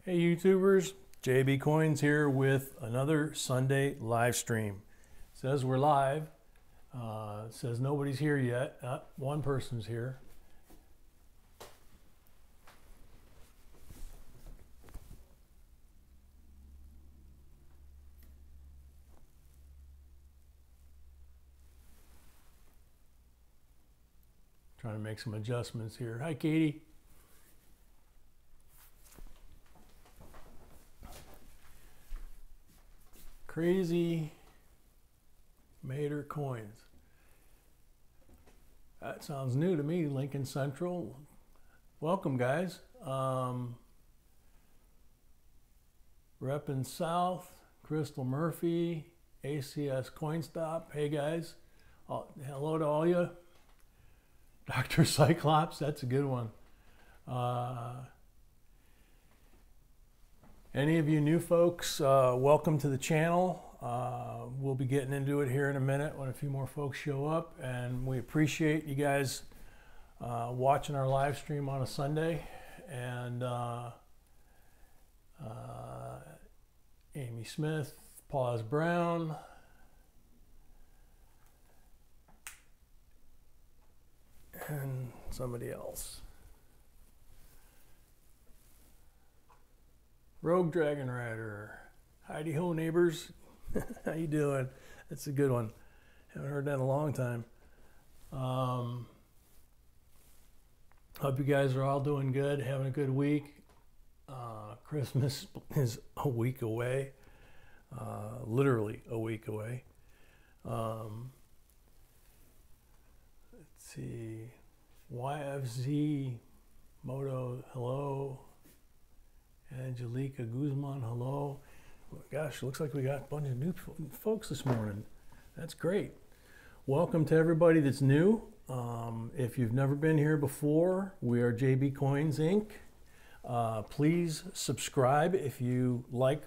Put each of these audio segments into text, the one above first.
Hey YouTubers, JB Coins here with another Sunday live stream. Says we're live. Says nobody's here yet. One person's here. Trying to make some adjustments here. Hi Katie. Crazy Mater coins. That sounds new to me. Lincoln Central. Welcome, guys. Reppin' South, Crystal Murphy, ACS CoinStop. Hey, guys. Hello to all you. Dr. Cyclops, that's a good one. Any of you new folks, welcome to the channel. We'll be getting into it here in a minute when a few more folks show up, and we appreciate you guys watching our live stream on a Sunday. And Amy Smith, Paul S. Brown, and somebody else. Rogue Dragon Rider. Heidi ho, neighbors. How you doing? That's a good one. Haven't heard that in a long time. Hope you guys are all doing good, having a good week. Christmas is a week away. Literally a week away. Let's see. YFZ Moto, hello. Angelica Guzman, hello. Gosh, looks like we got a bunch of new folks this morning. That's great. Welcome to everybody that's new. If you've never been here before, we are JBCOINSINC. Please subscribe if you like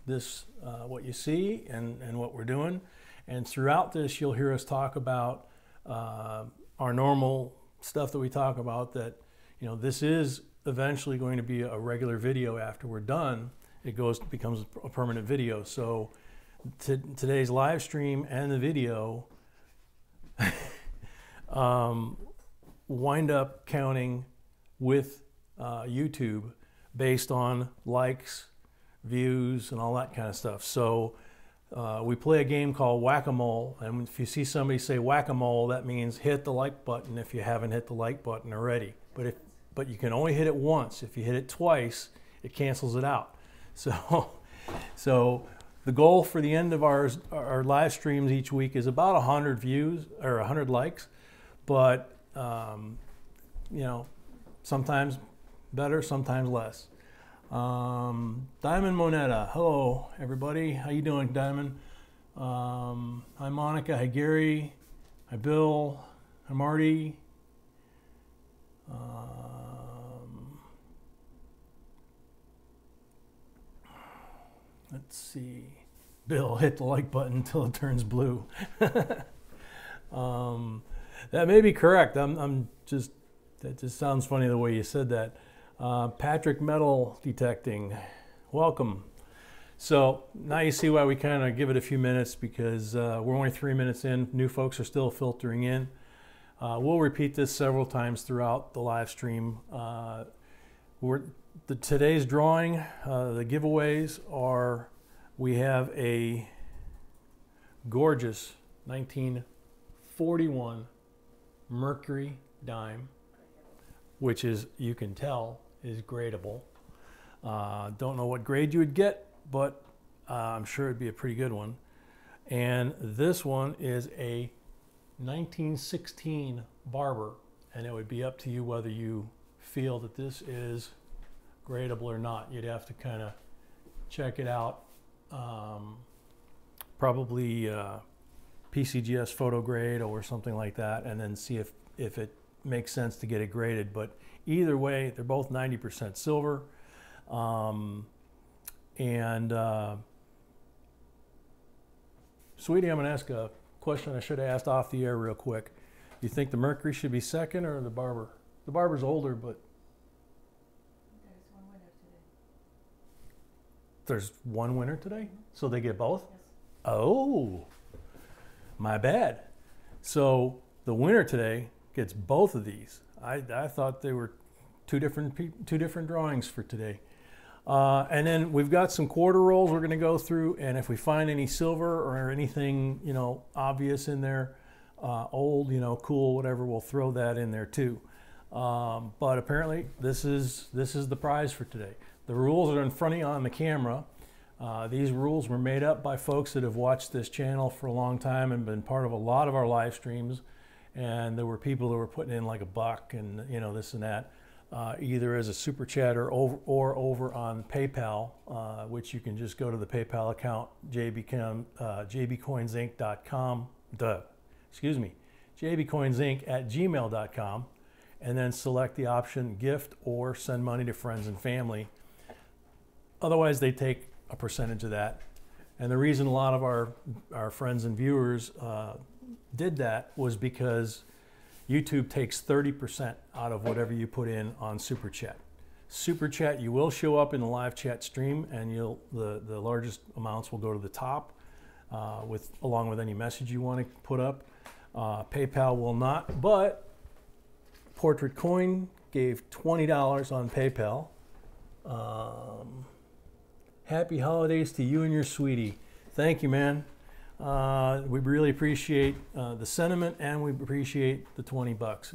this, what you see and what we're doing. And throughout this, you'll hear us talk about our normal stuff that we talk about, that, you know, this is eventually going to be a regular video. After we're done, it becomes a permanent video. So today's live stream and the video wind up counting with YouTube based on likes, views, and all that kind of stuff. So we play a game called whack-a-mole, and if you see somebody say whack-a-mole, that means hit the like button if you haven't hit the like button already. But you can only hit it once. If you hit it twice, it cancels it out. So the goal for the end of our live streams each week is about 100 views or 100 likes. But you know, sometimes better, sometimes less. Diamond Moneta, hello everybody. How you doing, Diamond? Hi Monica. Hi Gary. Hi Bill. Hi Marty. Let's see. Bill, hit the like button until it turns blue. That may be correct. That just sounds funny the way you said that. Patrick Metal Detecting, welcome. So now you see why we kind of give it a few minutes, because we're only 3 minutes in. New folks are still filtering in. We'll repeat this several times throughout the live stream. Today's drawing, the giveaways are, we have a gorgeous 1941 Mercury dime, which is, you can tell, is gradable. Don't know what grade you would get, but I'm sure it'd be a pretty good one. And this one is a 1916 Barber, and it would be up to you whether you feel that this is gradable or not. You'd have to kind of check it out. Probably PCGS photo grade or something like that, and then see if it makes sense to get it graded. But either way, they're both 90% silver. Sweetie, I'm going to ask a question I should have asked off the air real quick. Do you think the Mercury should be second or the Barber? The Barber's older, but there's one winner today, so they get both? Yes. Oh, my bad. So the winner today gets both of these. I thought they were two different drawings for today. And then we've got some quarter rolls we're going to go through, and if we find any silver or anything, you know, obvious in there, old, you know, cool, whatever, we'll throw that in there too. But apparently this is the prize for today. The rules are in front of you on the camera. These rules were made up by folks that have watched this channel for a long time and been part of a lot of our live streams. And there were people that were putting in like $1 and, you know, this and that, either as a super chat or over on PayPal, which you can just go to the PayPal account, JBCOINSINC.com, JBCOINSINC@gmail.com, and then select the option gift or send money to friends and family. Otherwise, they take a percentage of that. And the reason a lot of our friends and viewers did that was because YouTube takes 30% out of whatever you put in on Super Chat. Super Chat, you will show up in the live chat stream, and the largest amounts will go to the top along with any message you want to put up. PayPal will not, but Portrait Coin gave $20 on PayPal. Happy holidays to you and your sweetie. Thank you, man. We really appreciate the sentiment, and we appreciate the $20.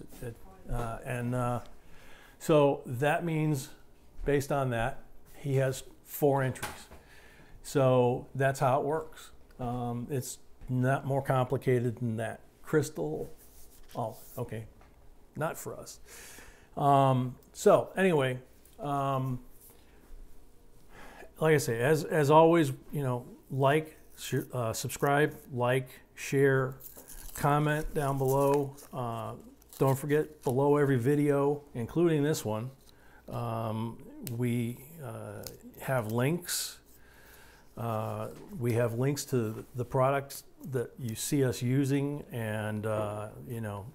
So that means, based on that, he has 4 entries. So that's how it works. It's not more complicated than that. Crystal, oh, okay, not for us. So anyway, like I say, as always, you know, subscribe, like, share, comment down below. Don't forget, below every video, including this one, we have links. We have links to the products that you see us using, and you know,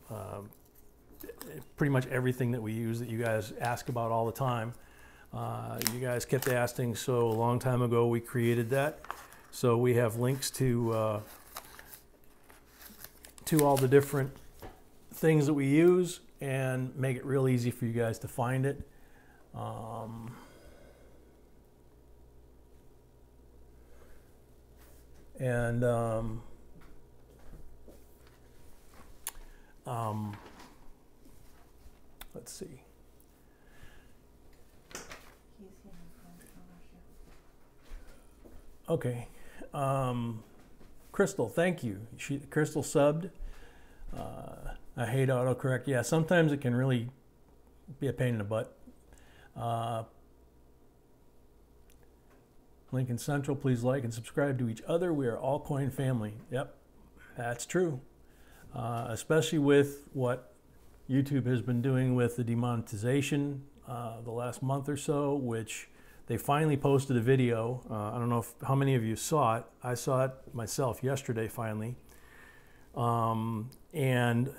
pretty much everything that we use that you guys ask about all the time. You guys kept asking, so a long time ago we created that. So we have links to all the different things that we use, and make it real easy for you guys to find it. Let's see. Okay. Crystal, thank you. Crystal subbed. I hate autocorrect. Yeah, sometimes it can really be a pain in the butt. Lincoln Central, please like and subscribe to each other. We are all coin family. Yep, that's true. Especially with what YouTube has been doing with the demonetization the last month or so, which they finally posted a video. I don't know how many of you saw it. I saw it myself yesterday finally. And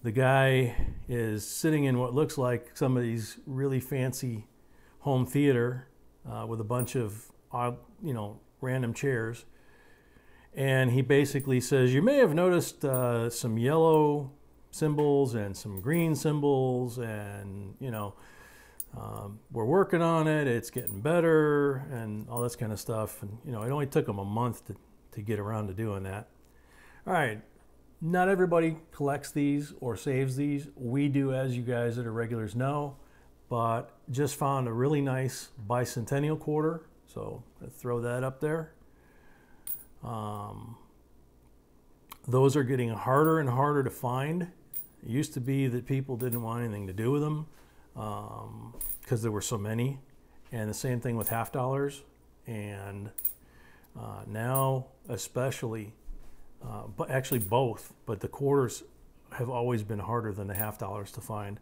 the guy is sitting in what looks like some of these really fancy home theater with a bunch of odd, you know, random chairs. And he basically says, you may have noticed some yellow symbols and some green symbols, and, you know, we're working on it, it's getting better, and all this kind of stuff. And, you know, it only took him a month to get around to doing that. All right, not everybody collects these or saves these. We do, as you guys that are regulars know, but just found a really nice bicentennial quarter, so let's throw that up there. Those are getting harder and harder to find. It used to be that people didn't want anything to do with them because there were so many, and the same thing with half dollars. And now especially, but actually both, but the quarters have always been harder than the half dollars to find.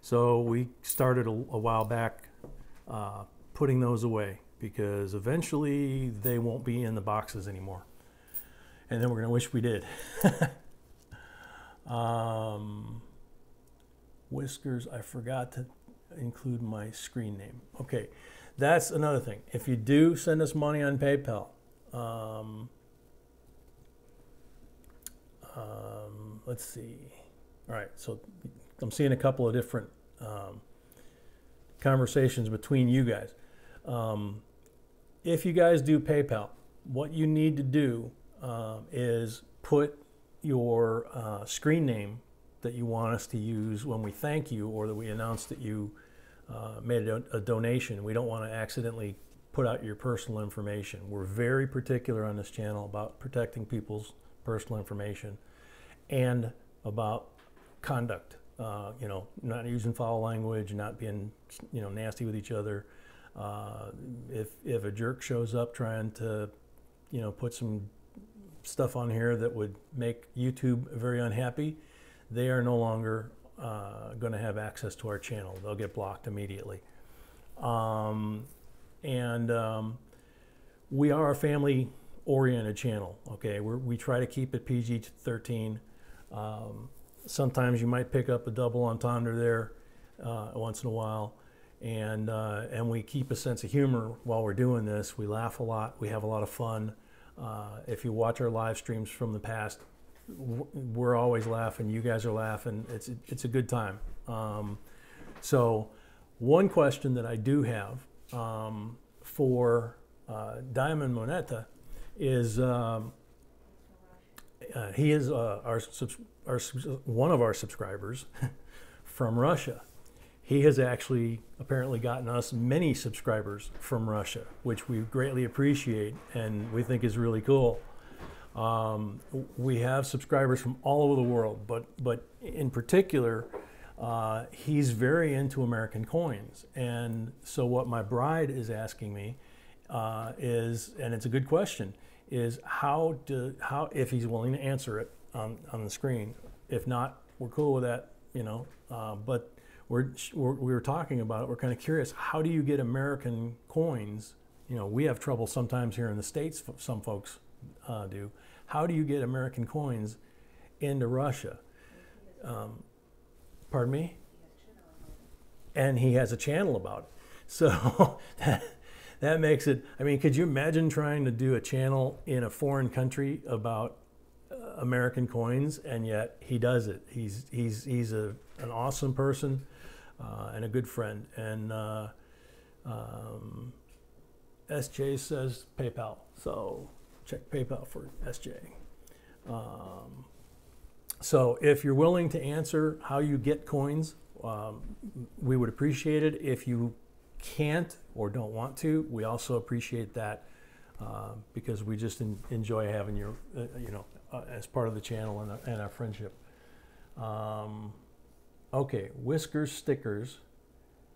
So we started a while back putting those away, because eventually they won't be in the boxes anymore. And then we're going to wish we did. Whiskers, I forgot to include my screen name. Okay, that's another thing. If you do send us money on PayPal, let's see. All right, so I'm seeing a couple of different conversations between you guys. If you guys do PayPal, what you need to do is put your screen name that you want us to use when we thank you or that we announce that you made a donation. We don't want to accidentally put out your personal information. We're very particular on this channel about protecting people's personal information and about conduct. You know, not using foul language, not being, you know, nasty with each other. If a jerk shows up trying to, you know, put some stuff on here that would make YouTube very unhappy, they are no longer going to have access to our channel. They'll get blocked immediately. We are a family-oriented channel. Okay, we try to keep it PG-13. Sometimes you might pick up a double entendre there once in a while, and we keep a sense of humor while we're doing this. We laugh a lot. We have a lot of fun. If you watch our live streams from the past, we're always laughing. You guys are laughing. It's a good time. So one question that I do have for Diamond Moneta is he is one of our subscribers from Russia. He has actually apparently gotten us many subscribers from Russia, which we greatly appreciate and we think is really cool. We have subscribers from all over the world, but in particular, he's very into American coins. And so what my bride is asking me is, and it's a good question, is how if he's willing to answer it on the screen. If not, we're cool with that, you know. But we were talking about it. We're kind of curious. How do you get American coins? You know, we have trouble sometimes here in the States. Some folks do. How do you get American coins into Russia? Pardon me? And he has a channel about it. So that makes it. I mean, could you imagine trying to do a channel in a foreign country about American coins, and yet he does it. He's an awesome person and a good friend. And SJ says PayPal, so check PayPal for SJ. So if you're willing to answer how you get coins, we would appreciate it. If you can't or don't want to, we also appreciate that because we just enjoy having you, you know, as part of the channel and our friendship. Okay, Whiskers Stickers,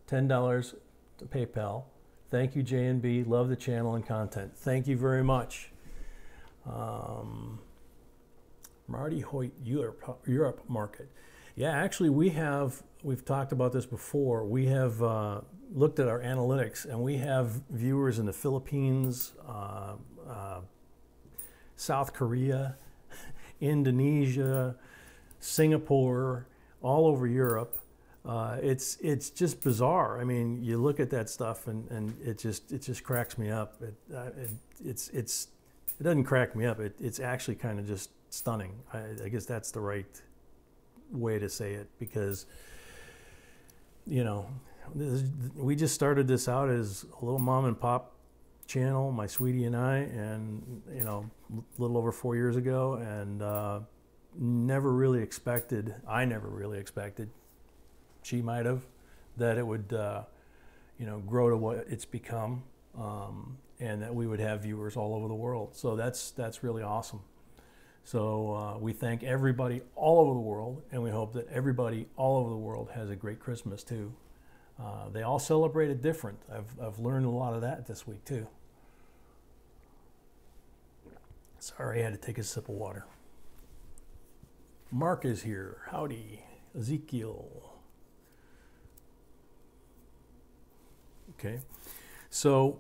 $10 to PayPal. Thank you, J&B. Love the channel and content. Thank you very much. Marty Hoyt, Europe market. Yeah, actually we've talked about this before. We have looked at our analytics, and we have viewers in the Philippines, South Korea, Indonesia, Singapore, all over Europe. It's just bizarre. I mean, you look at that stuff and it just cracks me up. It doesn't crack me up. It's actually kind of just stunning. I guess that's the right way to say it, because, you know, we just started this out as a little mom and pop channel, my sweetie and I, and, you know, a little over 4 years ago, and I never really expected, she might have, that it would, you know, grow to what it's become, and that we would have viewers all over the world. So that's really awesome. So we thank everybody all over the world, and we hope that everybody all over the world has a great Christmas too. They all celebrate it different. I've learned a lot of that this week too. Sorry, I had to take a sip of water. Mark is here. Howdy. Ezekiel. Okay. So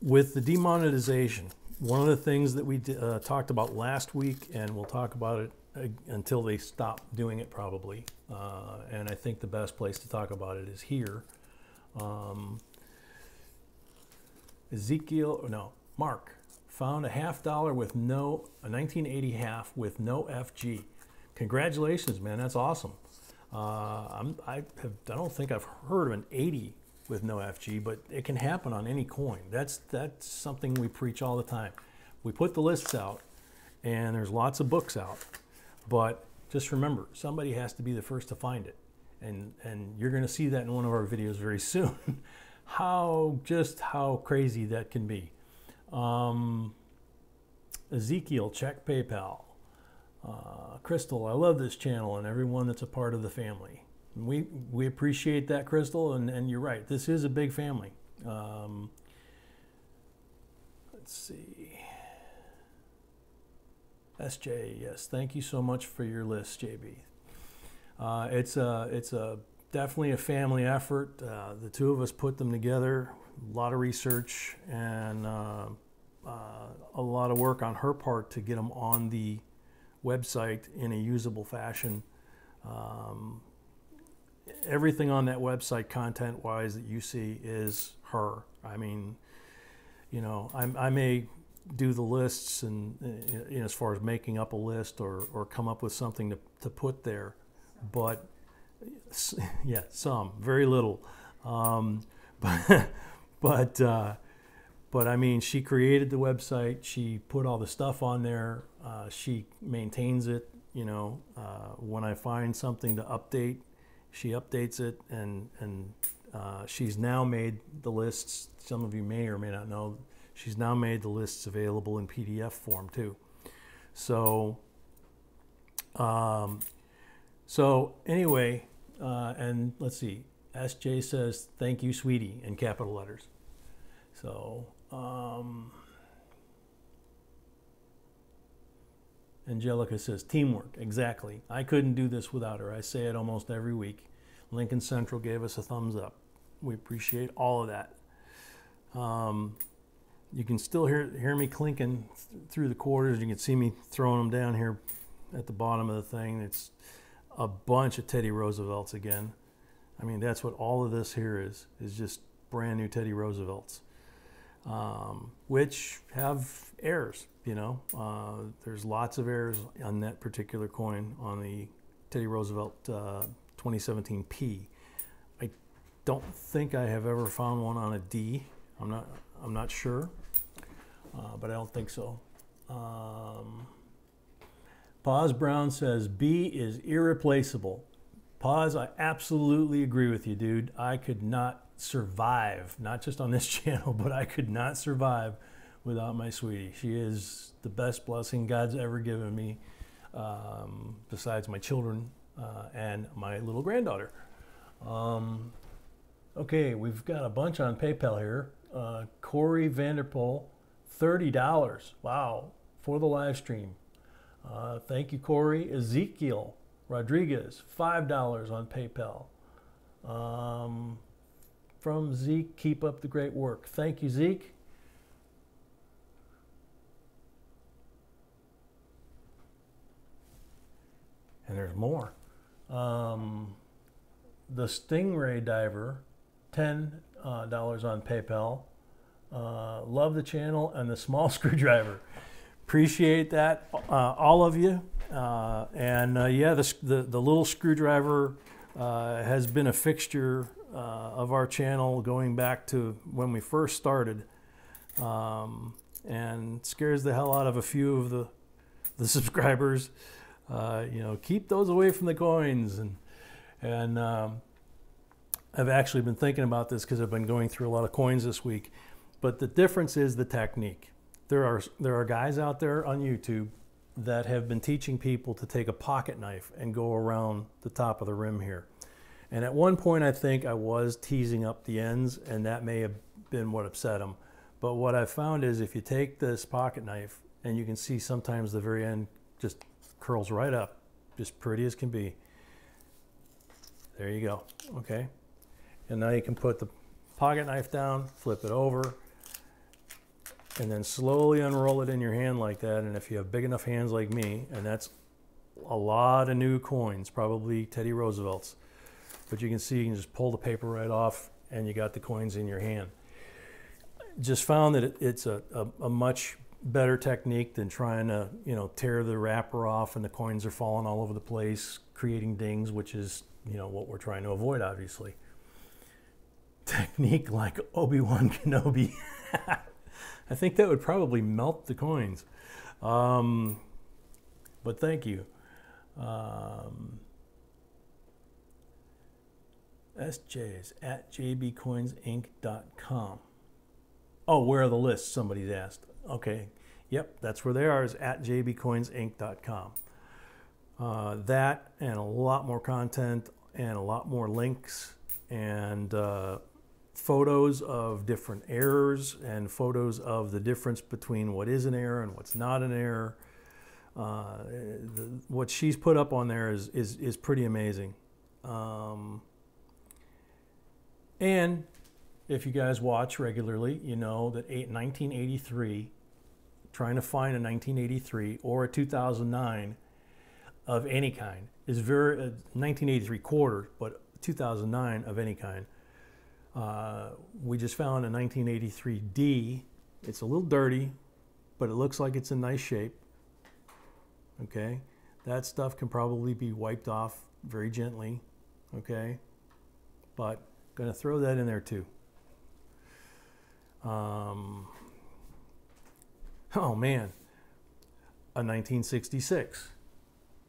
with the demonetization, one of the things that we talked about last week, and we'll talk about it until they stop doing it probably, and I think the best place to talk about it is here. Mark found a $50 with a 1980 half with no FG. Congratulations, man, that's awesome. I don't think I've heard of an 80 with no FG, but it can happen on any coin. That's something we preach all the time. We put the lists out, and there's lots of books out, but just remember, somebody has to be the first to find it, and you're going to see that in one of our videos very soon. how crazy that can be. Ezekiel, check PayPal. Crystal, I love this channel and everyone that's a part of the family. We appreciate that, Crystal, and you're right. This is a big family. Let's see. SJ, yes, thank you so much for your list, JB. It's definitely a family effort. The two of us put them together. A lot of research and a lot of work on her part to get them on the website in a usable fashion. Everything on that website content-wise that you see is her. I mean, you know, I may do the lists and you know, as far as making up a list or come up with something to put there, but yeah, some, very little. But I mean, she created the website. She put all the stuff on there. She maintains it. You know, when I find something to update, she updates it, and she's now made the lists. Some of you may or may not know, she's now made the lists available in PDF form too. So, anyway, and let's see. SJ says, "Thank you, sweetie," in capital letters. So, Angelica says, teamwork, exactly. I couldn't do this without her. I say it almost every week. Lincoln Central gave us a thumbs up. We appreciate all of that. You can still hear me clinking through the quarters. You can see me throwing them down here at the bottom of the thing. It's a bunch of Teddy Roosevelts again. I mean, that's what all of this here is just brand new Teddy Roosevelts, which have errors, you know. There's lots of errors on that particular coin, on the Teddy Roosevelt 2017 P. I don't think I have ever found one on a D. I'm not sure, but I don't think so. Paz Brown says B is irreplaceable. Paz, I absolutely agree with you, dude. I could not survive, not just on this channel, but I could not survive without my sweetie. She is the best blessing God's ever given me, besides my children and my little granddaughter. Okay, we've got a bunch on PayPal here. Corey Vanderpool, $30. Wow, for the live stream. Thank you, Corey. Ezekiel Rodriguez, $5 on PayPal. From Zeke, keep up the great work. Thank you, Zeke. And there's more. The Stingray Diver, $10 on PayPal. Love the channel and the small screwdriver. Appreciate that, all of you. Yeah, the little screwdriver has been a fixture of our channel going back to when we first started, and scares the hell out of a few of the subscribers. You know, keep those away from the coins, and I've actually been thinking about this because I've been going through a lot of coins this week. But the difference is the technique. There are guys out there on YouTube that have been teaching people to take a pocket knife and go around the top of the rim here. And at one point, I think I was teasing up the ends, and that may have been what upset them. But what I've found is if you take this pocket knife, and you can see sometimes the very end just curls right up, just pretty as can be. There you go, okay? And now you can put the pocket knife down, flip it over, and then slowly unroll it in your hand like that. And if you have big enough hands like me, and that's a lot of new coins, probably Teddy Roosevelts, but you can see you can just pull the paper right off and you got the coins in your hand. just found that it's a much better technique than trying to, tear the wrapper off and the coins are falling all over the place, creating dings, which is, what we're trying to avoid, obviously. Technique like Obi-Wan Kenobi. I think that would probably melt the coins. But thank you. SJs at JBCOINSINC.com. Oh, where are the lists? Somebody's asked. Okay. Yep, that's where they are, is at JBCOINSINC.com. That and a lot more content and a lot more links and photos of different errors and photos of the difference between what is an error and what's not an error. What she's put up on there is pretty amazing. And if you guys watch regularly, you know that 1983, trying to find a 1983 or a 2009 of any kind is very, 1983 quarter, but 2009 of any kind. We just found a 1983D. It's a little dirty, but it looks like it's in nice shape. Okay, that stuff can probably be wiped off very gently. Okay, but going to throw that in there too. Oh man, a 1966.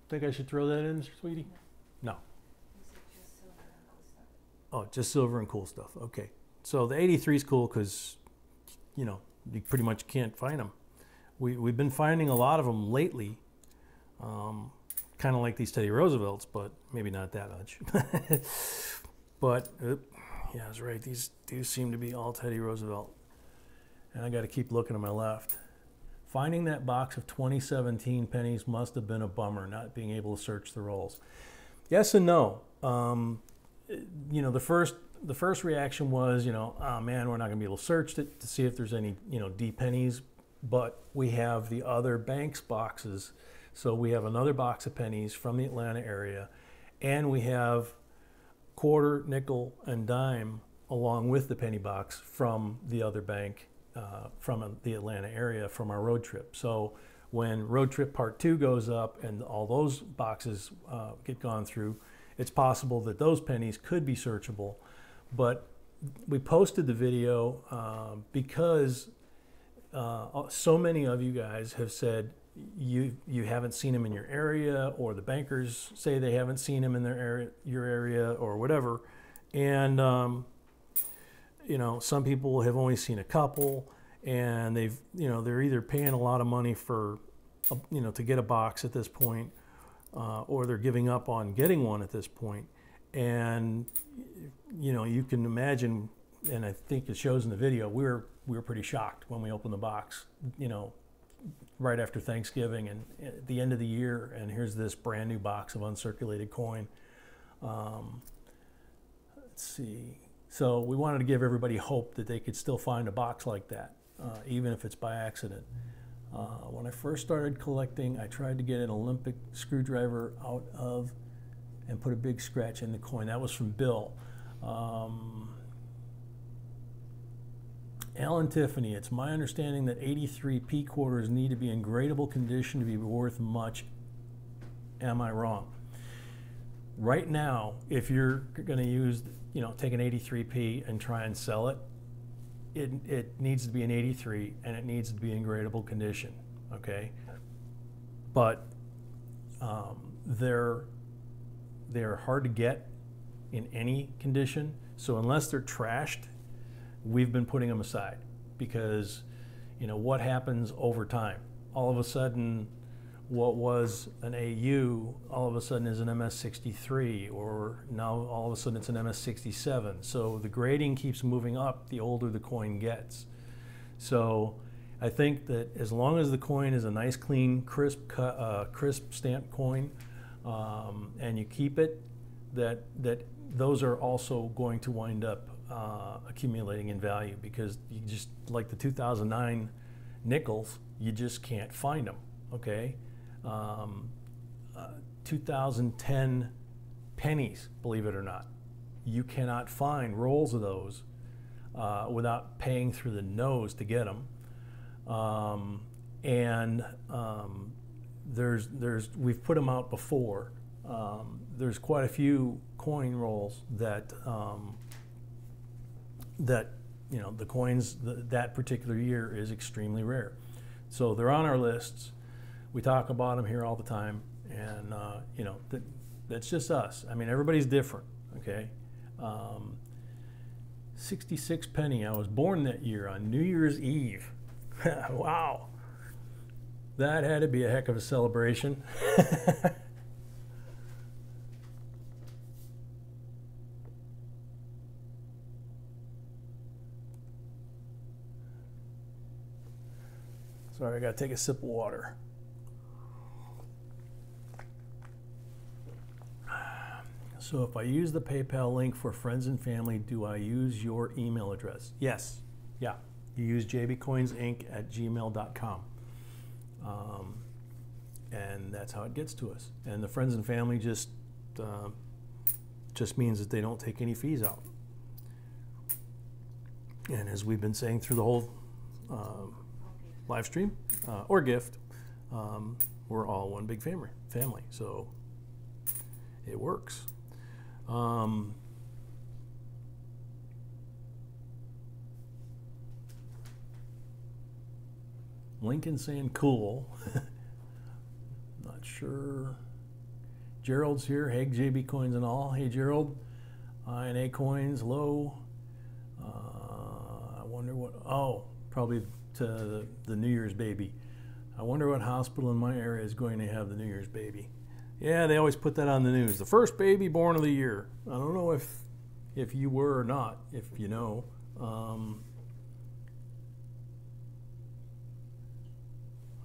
Think I should throw that in, sweetie? No. Oh, just silver and cool stuff. Okay. So the 83 is cool because, you pretty much can't find them. We've been finding a lot of them lately, kind of like these Teddy Roosevelts, but maybe not that much. But, yeah, I was right. These do seem to be all Teddy Roosevelt. And I got to keep looking to my left. Finding that box of 2017 pennies must have been a bummer, not being able to search the rolls. Yes and no. The first reaction was, oh man, we're not going to be able to search it to see if there's any, D pennies. But we have the other banks boxes. So we have another box of pennies from the Atlanta area. And we have quarter, nickel, and dime along with the penny box from the other bank. From the Atlanta area from our road trip. So when road trip part 2 goes up and all those boxes get gone through, it's possible that those pennies could be searchable. But we posted the video because so many of you guys have said you haven't seen them in your area, or the bankers say they haven't seen them in their area, your area, or whatever. And some people have only seen a couple, and they've, they're either paying a lot of money for, to get a box at this point, or they're giving up on getting one at this point. And, you can imagine, and I think it shows in the video, we were pretty shocked when we opened the box, right after Thanksgiving and at the end of the year, and here's this brand new box of uncirculated coin. Let's see. So we wanted to give everybody hope that they could still find a box like that, even if it's by accident. When I first started collecting, I tried to get an Olympic screwdriver out of and put a big scratch in the coin. That was from Bill. Alan Tiffany, it's my understanding that 83 P quarters need to be in gradable condition to be worth much. Am I wrong? Right now, if you're going to use, take an 83P and try and sell it, it needs to be an 83 and it needs to be in gradable condition, okay? But they're hard to get in any condition, so unless they're trashed, we've been putting them aside because, what happens over time? All of a sudden, what was an AU all of a sudden is an MS63, or now all of a sudden it's an MS67. So the grading keeps moving up the older the coin gets. So I think that as long as the coin is a nice, clean, crisp stamped coin, and you keep it, that those are also going to wind up accumulating in value, because you just, like the 2009 nickels, you just can't find them, okay? 2010 pennies, believe it or not, you cannot find rolls of those without paying through the nose to get them. We've put them out before. There's quite a few coin rolls that the coins that particular year is extremely rare. So they're on our lists. We talk about them here all the time, and that's just us. I mean, everybody's different, okay? 66 penny. I was born that year on New Year's Eve. Wow. That had to be a heck of a celebration. Sorry, I gotta take a sip of water. So if I use the PayPal link for friends and family, do I use your email address? Yes. Yeah. You use JBCOINSINC@gmail.com. And that's how it gets to us. And the friends and family just means that they don't take any fees out. And as we've been saying through the whole live stream or gift, we're all one big family. So it works. Lincoln saying cool. Not sure. Gerald's here. Hey, JB Coins and all. Hey, Gerald. INA Coins, hello. I wonder what, probably to the New Year's baby. I wonder what hospital in my area is going to have the New Year's baby. Yeah, they always put that on the news. The first baby born of the year. I don't know if you were or not, if you know.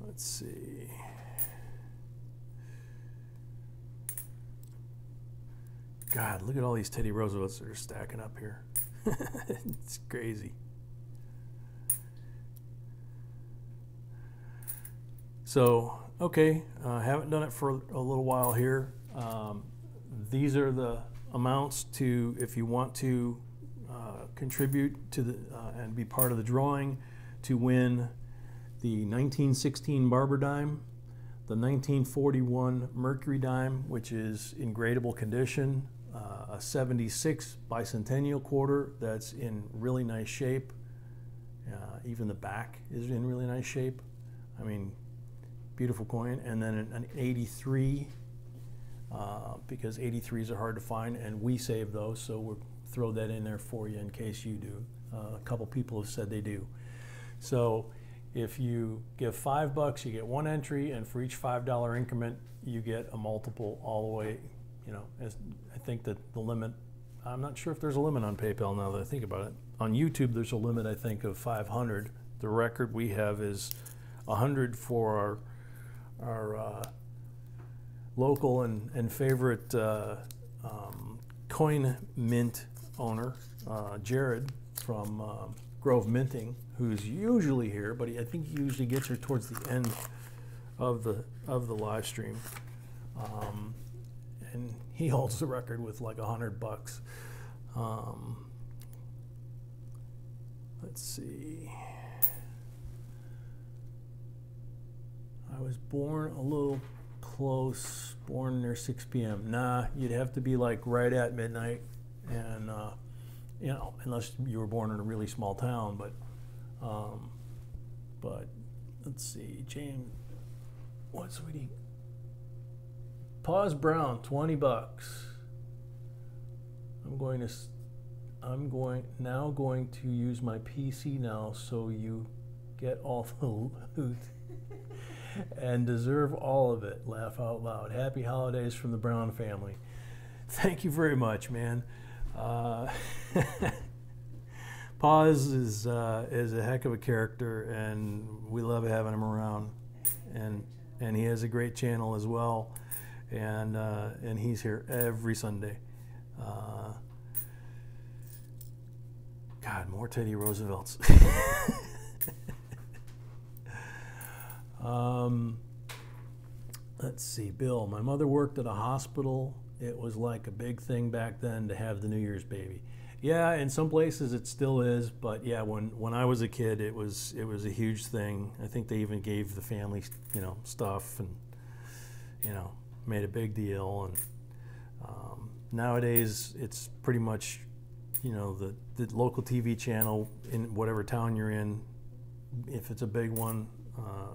Let's see. God, look at all these Teddy Roosevelts that are stacking up here. It's crazy. So, okay, haven't done it for a little while here. These are the amounts to, if you want to contribute to the and be part of the drawing to win the 1916 Barber dime, the 1941 Mercury dime, which is in gradable condition, a 76 bicentennial quarter that's in really nice shape. Even the back is in really nice shape. I mean, beautiful coin. And then an 83, because 83s are hard to find, and we save those, so we'll throw that in there for you in case you do. A couple people have said they do. So if you give $5, you get one entry, and for each $5 increment, you get a multiple all the way. As I think that the limit, I'm not sure if there's a limit on PayPal now that I think about it. On YouTube, there's a limit, I think, of 500. The record we have is 100 for our local and favorite coin mint owner, Jared from Grove Minting, who's usually here, but I think he usually gets here towards the end of the live stream. And he holds the record with like $100. Let's see. I was born a little close, born near 6 p.m. Nah, you'd have to be like right at midnight, and unless you were born in a really small town. But let's see, James, what, sweetie? Pause Brown, $20. I'm going to use my PC now, so you get all the loot and deserve all of it. Laugh out loud. Happy holidays from the Brown family. Thank you very much, man. Pause is a heck of a character, and we love having him around. And he has a great channel as well. And he's here every Sunday. God, more Teddy Roosevelts. Let's see, Bill. My mother worked at a hospital. It was like a big thing back then to have the New Year's baby. Yeah, in some places it still is, but yeah, when I was a kid, it was a huge thing. I think they even gave the family, you know, stuff, and you know, made a big deal. And nowadays, it's pretty much, you know, the local TV channel in whatever town you're in, if it's a big one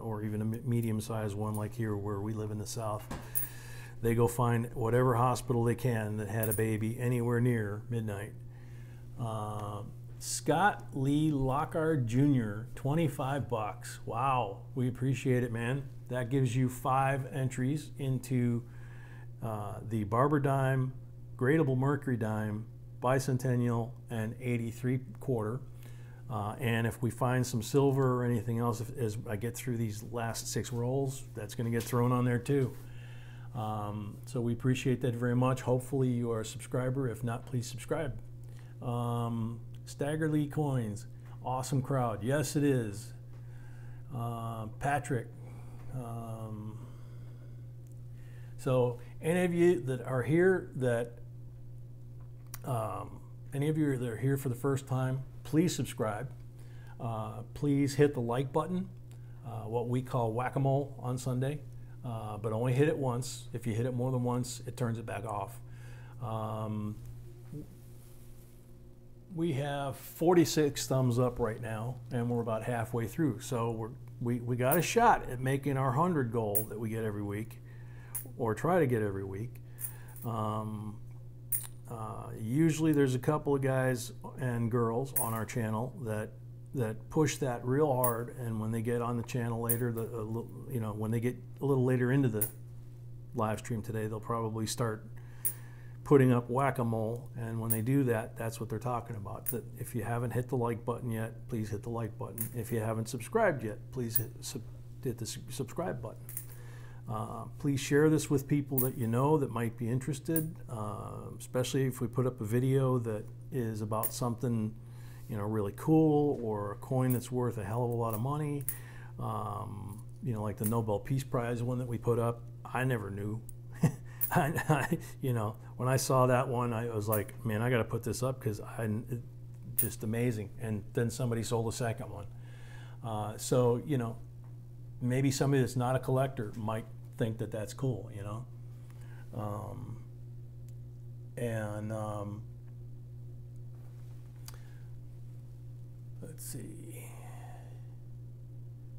or even a medium-sized one like here where we live in the South, they go find whatever hospital they can that had a baby anywhere near midnight. Scott Lee Lockhart Jr., 25 bucks. Wow, we appreciate it, man. That gives you 5 entries into the Barber dime, gradable Mercury dime, bicentennial, and 83 quarter. And if we find some silver or anything else, as I get through these last 6 rolls, that's going to get thrown on there too. So we appreciate that very much. Hopefully you are a subscriber. If not, please subscribe. Staggerly Coins, awesome crowd. Yes, it is. Patrick. So any of you that are here that any of you that are here for the first time, please subscribe. Please hit the like button, what we call whack-a-mole on Sunday, but only hit it once. If you hit it more than once, it turns it back off. We have 46 thumbs up right now, and we're about halfway through. So we got a shot at making our 100 goal that we get every week, or try to get every week. Usually there's a couple of guys and girls on our channel that push that real hard, and when they get on the channel later, you know, when they get a little later into the live stream today, they'll probably start putting up whack-a-mole, and when they do that, that's what they're talking about. That if you haven't hit the like button yet, please hit the like button. If you haven't subscribed yet, please hit the subscribe button. Please share this with people that you know that might be interested, especially if we put up a video that is about something, you know, really cool, or a coin that's worth a hell of a lot of money. You know, like the Nobel Peace Prize one that we put up. I never knew. You know, when I saw that one, I was like, man, I got to put this up because just amazing. And then somebody sold a second one. So, you know, maybe somebody that's not a collector might think that that's cool, you know. Let's see.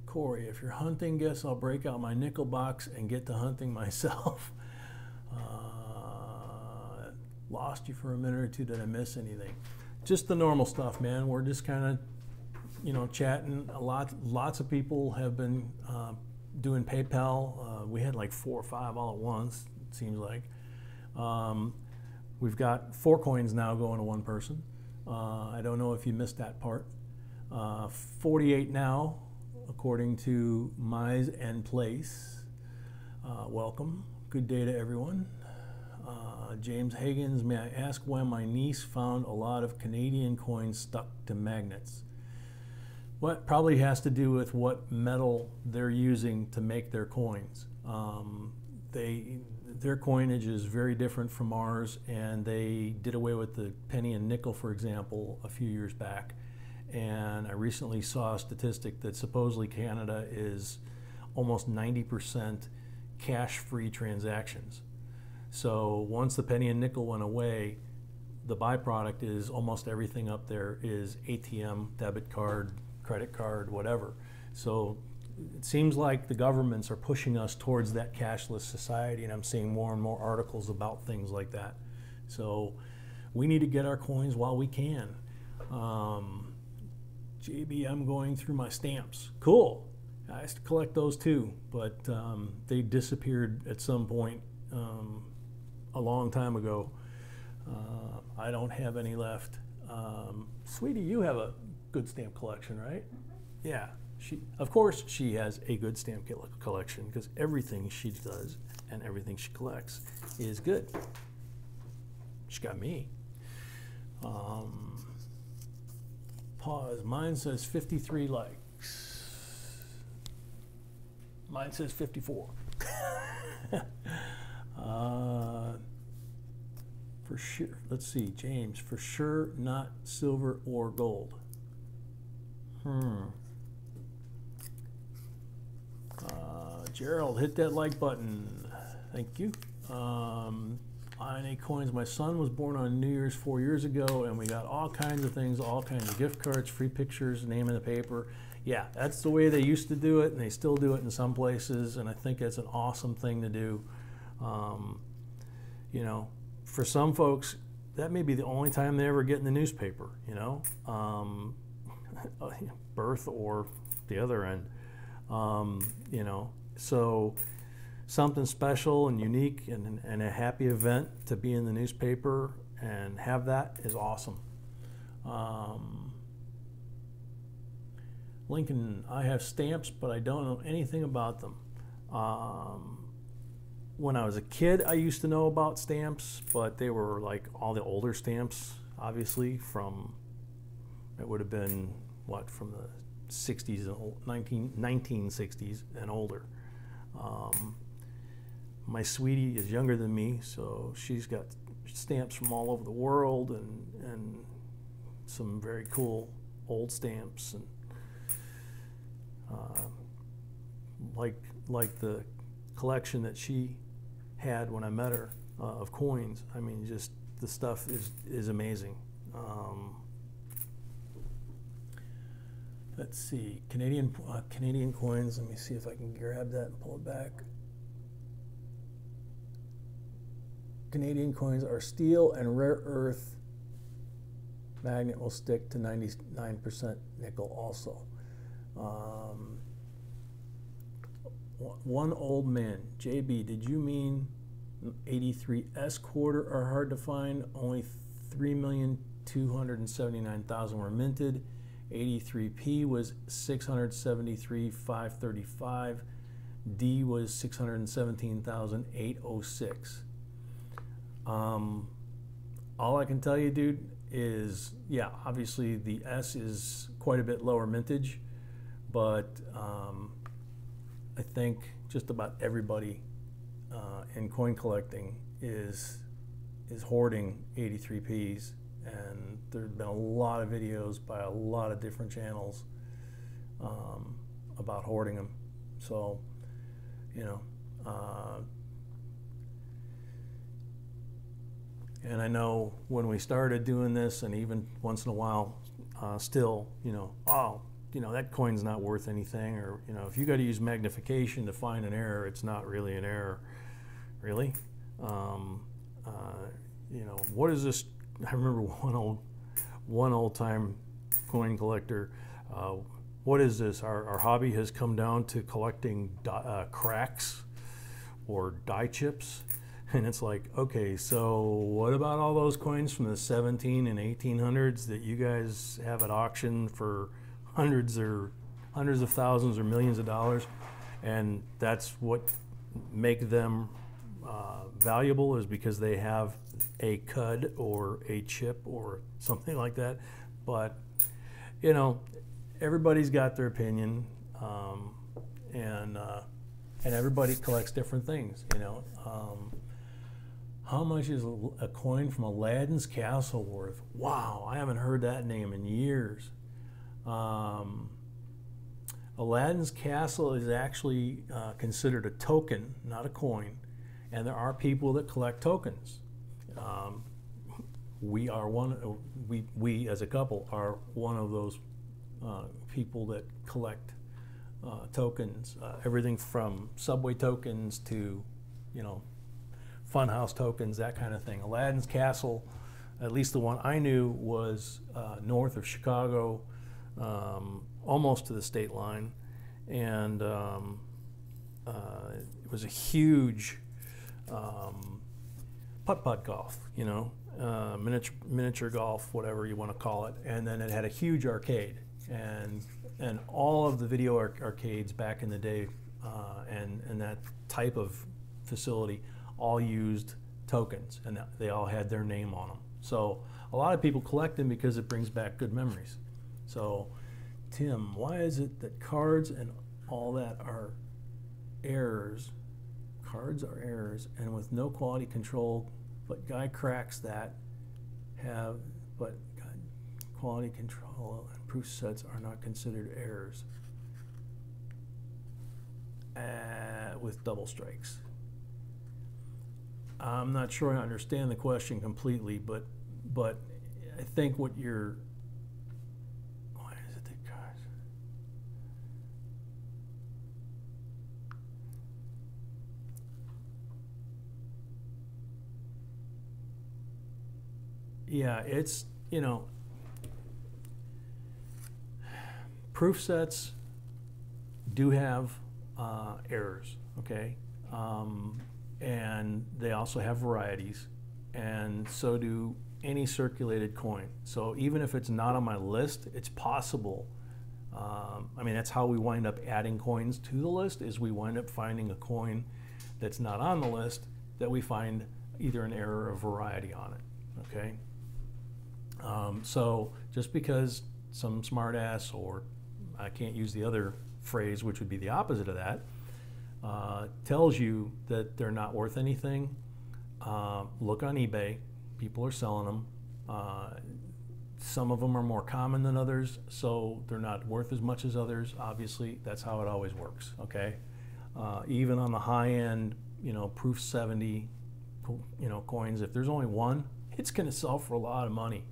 Corey, if you're hunting, guess I'll break out my nickel box and get to hunting myself. Lost you for a minute or two. Did I miss anything? Just the normal stuff, man. We're just kind of, you know, chatting. Lots of people have been doing PayPal. We had like 4 or 5 all at once, it seems like. We've got 4 coins now going to one person. I don't know if you missed that part. 48 now, according to Mise and Place. Welcome. Good day to everyone. James Higgins, may I ask why my niece found a lot of Canadian coins stuck to magnets? Well, it probably has to do with what metal they're using to make their coins. Their coinage is very different from ours, and they did away with the penny and nickel, for example, a few years back. And I recently saw a statistic that supposedly Canada is almost 90% cash-free transactions. So once the penny and nickel went away, the byproduct is almost everything up there is ATM, debit card, credit card, whatever. So it seems like the governments are pushing us towards that cashless society, and I'm seeing more and more articles about things like that. So we need to get our coins while we can. JB, I'm going through my stamps. Cool. I used to collect those too, but they disappeared at some point a long time ago. I don't have any left. Sweetie, you have a good stamp collection, right? Yeah. Of course she has a good stamp collection, because everything she does and everything she collects is good. She got me. Pause. Mine says 53 likes. Mine says 54. For sure, let's see, James, for sure not silver or gold. Gerald, hit that like button. Thank you. INA coins. My son was born on New Year's 4 years ago, and we got all kinds of things, all kinds of gift cards, free pictures, name in the paper. Yeah, that's the way they used to do it, and they still do it in some places, and I think it's an awesome thing to do. You know, for some folks, that may be the only time they ever get in the newspaper, you know, birth or the other end, you know, so something special and unique and a happy event to be in the newspaper and have that is awesome. Lincoln, I have stamps, but I don't know anything about them. When I was a kid, I used to know about stamps, but they were like all the older stamps, obviously, from, it would have been, what, from the 60s, 1960s and older. My sweetie is younger than me, so she's got stamps from all over the world and some very cool old stamps, and like the collection that she had when I met her of coins. I mean, just the stuff is amazing. Let's see, Canadian coins. Let me see if I can grab that and pull it back. Canadian coins are steel and rare earth. Magnet will stick to 99% nickel also. One old man, JB, did you mean 83S quarter are hard to find? Only 3,279,000 were minted. 83P was 673,535. D was 617,806. All I can tell you, dude, is, yeah, obviously the S is quite a bit lower mintage, but I think just about everybody in coin collecting is hoarding 83Ps, and there's been a lot of videos by a lot of different channels about hoarding them. So, you know, and I know when we started doing this, and even once in a while, still, you know, oh, you know, that coin's not worth anything, or, you know, if you got to use magnification to find an error, it's not really an error. Really? You know, what is this? I remember one old time coin collector. What is this? Our hobby has come down to collecting cracks or die chips. And it's like, okay, so what about all those coins from the 17 and 1800s that you guys have at auction for hundreds of thousands or millions of dollars? And that's what make them valuable, is because they have a cud or a chip or something like that. But, you know, everybody's got their opinion, and everybody collects different things, you know. How much is a coin from Aladdin's castle worth? Wow, I haven't heard that name in years. Aladdin's castle is actually considered a token, not a coin, and there are people that collect tokens. We are one. We as a couple are one of those people that collect tokens. Everything from subway tokens to, you know, funhouse tokens, that kind of thing. Aladdin's castle, at least the one I knew, was north of Chicago, almost to the state line, and it was a huge putt-putt golf, you know, miniature golf, whatever you want to call it, and then it had a huge arcade, and all of the video arcades back in the day, and that type of facility, all used tokens, and they all had their name on them. So a lot of people collect them because it brings back good memories. So, Tim, why is it that cards and all that are errors? Cards are errors, and with no quality control, but guy cracks that have, but quality control and proof sets are not considered errors with double strikes. I'm not sure I understand the question completely, but I think what you're, why is it that guys? Yeah, it's, you know, proof sets do have errors, okay? And they also have varieties, and so do any circulated coin. So even if it's not on my list, it's possible. I mean, that's how we wind up adding coins to the list, is we wind up finding a coin that's not on the list that we find either an error or variety on it, okay? So just because some smartass, or I can't use the other phrase, which would be the opposite of that, tells you that they're not worth anything, look on eBay. People are selling them. Some of them are more common than others, so they're not worth as much as others. Obviously, that's how it always works, okay? Even on the high end, you know, proof 70, you know, coins, if there's only one, it's gonna sell for a lot of money.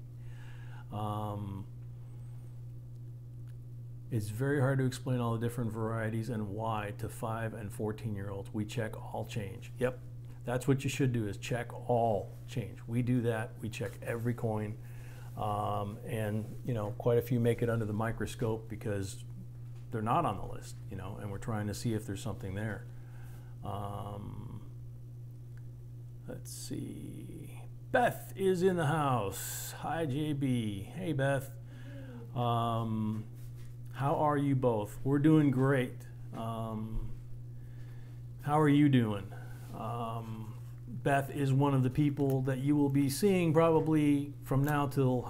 It's very hard to explain all the different varieties and why to 5 and 14-year-olds. We check all change. Yep, that's what you should do, is check all change. We do that. We check every coin. And, you know, quite a few make it under the microscope because they're not on the list, you know, and we're trying to see if there's something there. Let's see. Beth is in the house. Hi, JB. Hey, Beth. How are you both? We're doing great. How are you doing? Beth is one of the people that you will be seeing probably from now till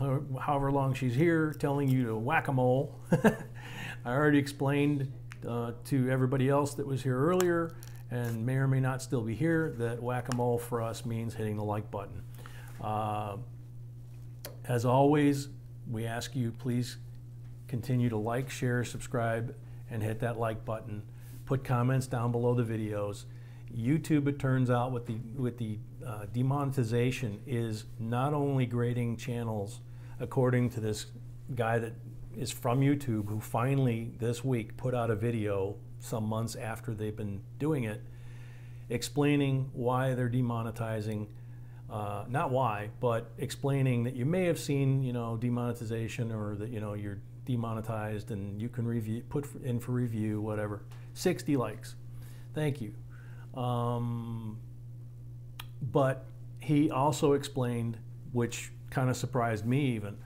however long she's here, telling you to whack-a-mole. I already explained to everybody else that was here earlier and may or may not still be here that whack-a-mole for us means hitting the like button. As always, we ask you, please continue to like, share, subscribe, and hit that like button. Put comments down below the videos. YouTube, it turns out, with the demonetization, is not only grading channels according to this guy that is from YouTube, who finally this week put out a video some months after they've been doing it, explaining why they're demonetizing. Not why, but explaining that you may have seen, you know, demonetization, or that, you know, you're demonetized and you can review, put in for review, whatever. 60 likes. Thank you. But he also explained, which kind of surprised me even,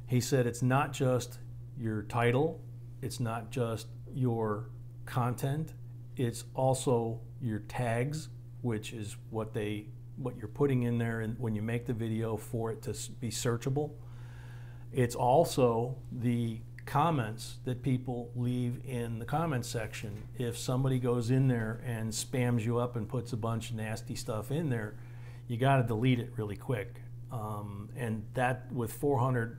he said it's not just your title, it's not just your content, it's also your tags, which is what you're putting in there and when you make the video for it to be searchable. It's also the comments that people leave in the comments section. If somebody goes in there and spams you up and puts a bunch of nasty stuff in there, you got to delete it really quick. And that, with 500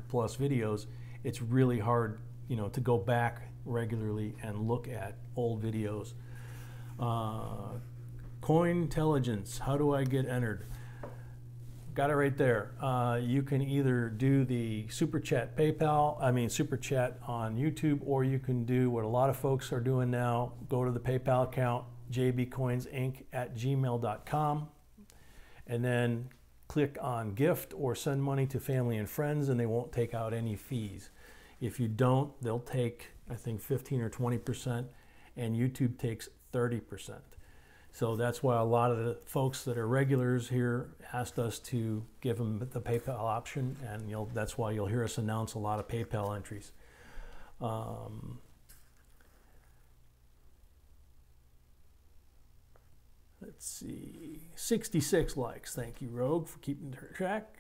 plus videos, it's really hard, you know, to go back regularly and look at old videos. Cointelligence, how do I get entered? Got it right there. You can either do the super chat super chat on YouTube, or you can do what a lot of folks are doing now. Go to the PayPal account, jbcoinsinc@gmail.com, and then click on gift or send money to family and friends, and they won't take out any fees. If you don't, they'll take, I think, 15 or 20%, and YouTube takes 30%. So that's why a lot of the folks that are regulars here asked us to give them the PayPal option, and that's why you'll hear us announce a lot of PayPal entries. Let's see, 66 likes. Thank you, Rogue, for keeping track.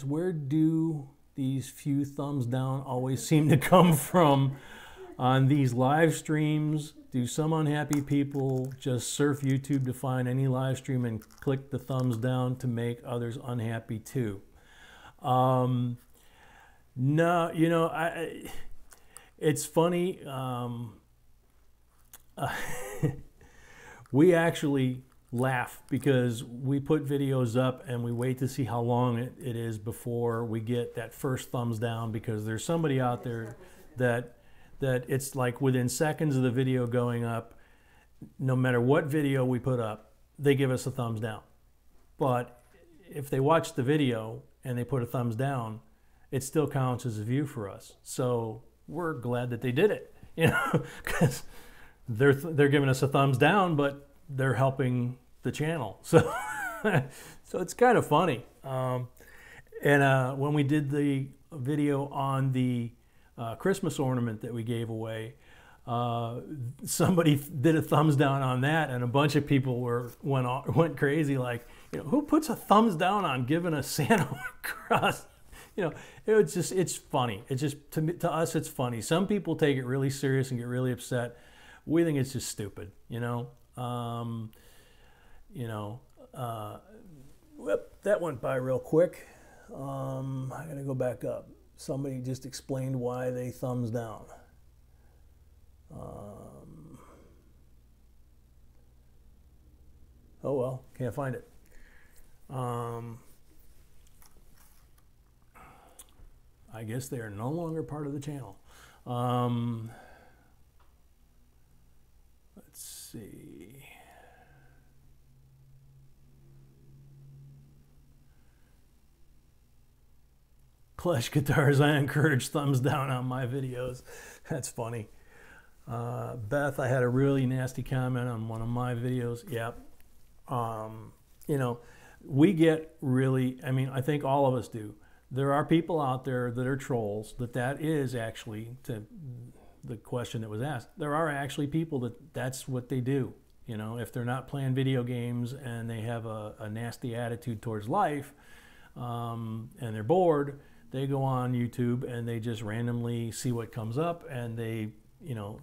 Where do these few thumbs down always seem to come from? On these live streams, do some unhappy people just surf YouTube to find any live stream and click the thumbs down to make others unhappy too? No, you know, it's funny. We actually laugh because we put videos up and we wait to see how long it is before we get that first thumbs down, because there's somebody out there that it's like within seconds of the video going up, no matter what video we put up, they give us a thumbs down. But if they watch the video and they put a thumbs down, it still counts as a view for us. So we're glad that they did it, you know, because they're giving us a thumbs down, but they're helping the channel. So so it's kind of funny. When we did the video on the Christmas ornament that we gave away, somebody did a thumbs down on that, and a bunch of people went crazy, like, you know, who puts a thumbs down on giving a Santa cross? You know, it's funny. It's just, to us, it's funny. Some people take it really serious and get really upset. We think it's just stupid, you know. Whoop, that went by real quick. I gotta go back up. Somebody just explained why they thumbs down. Oh well, can't find it. I guess they are no longer part of the channel. Let's see. Clash Guitars, I encourage thumbs down on my videos. That's funny. Beth, I had a really nasty comment on one of my videos. Yep. You know, we get really, I mean, I think all of us do. There are people out there that are trolls, that is actually, to the question that was asked, there are actually people that's what they do. You know, if they're not playing video games and they have a nasty attitude towards life, and they're bored, they go on YouTube and they just randomly see what comes up, and they, you know,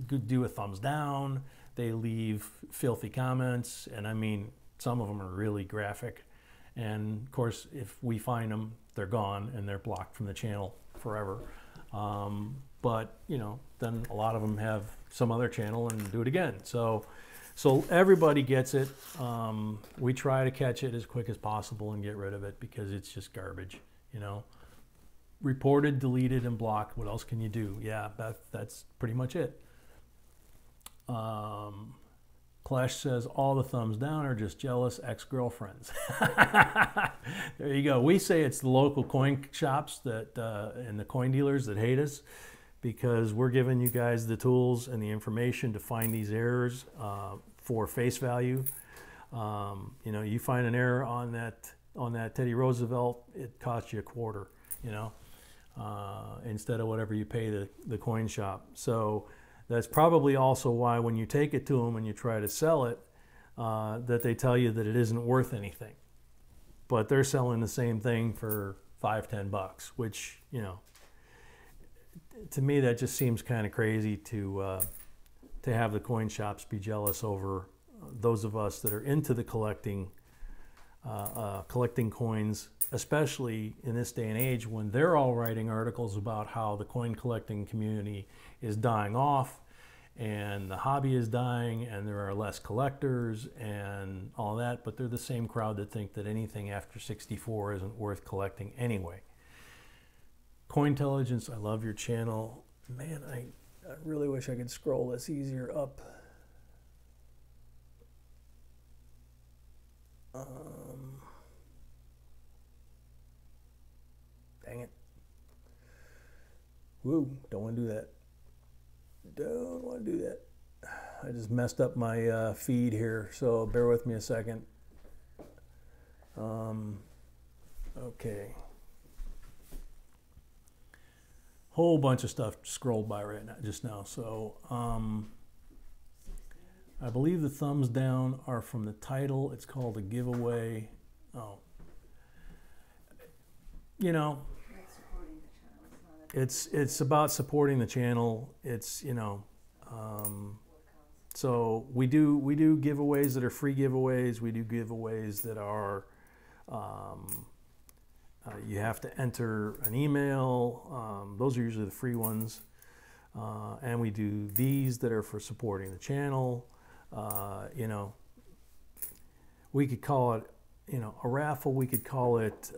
do a thumbs down, they leave filthy comments, and I mean, some of them are really graphic. And of course, if we find them, they're gone and they're blocked from the channel forever. But you know, then a lot of them have some other channel and do it again. So everybody gets it. We try to catch it as quick as possible and get rid of it, because it's just garbage, you know. Reported, deleted, and blocked. What else can you do? Yeah, that's pretty much it. Clash says all the thumbs down are just jealous ex-girlfriends. There you go. We say it's the local coin shops that and the coin dealers that hate us, because we're giving you guys the tools and the information to find these errors for face value. You know, you find an error on that Teddy Roosevelt, it costs you $0.25, you know, instead of whatever you pay the coin shop. So that's probably also why when you take it to them and you try to sell it, that they tell you that it isn't worth anything. But they're selling the same thing for $5, $10, which, you know, to me that just seems kind of crazy to have the coin shops be jealous over those of us that are into the collecting coins, especially in this day and age when they're all writing articles about how the coin collecting community is dying off and the hobby is dying and there are less collectors and all that, but they're the same crowd that think that anything after 64 isn't worth collecting anyway. Cointelligence, I love your channel. Man, I really wish I could scroll this easier up. Dang it. Woo, don't want to do that. Don't want to do that. I just messed up my feed here, so bear with me a second. Okay. Whole bunch of stuff scrolled by right now, just now. So I believe the thumbs down are from the title. It's called a giveaway. Oh. You know. Like supporting the channel. It's not a it's about supporting the channel. It's, you know, so we do giveaways that are free giveaways. We do giveaways that are you have to enter an email. Those are usually the free ones. And we do these that are for supporting the channel. You know, we could call it, you know, a raffle. We could call it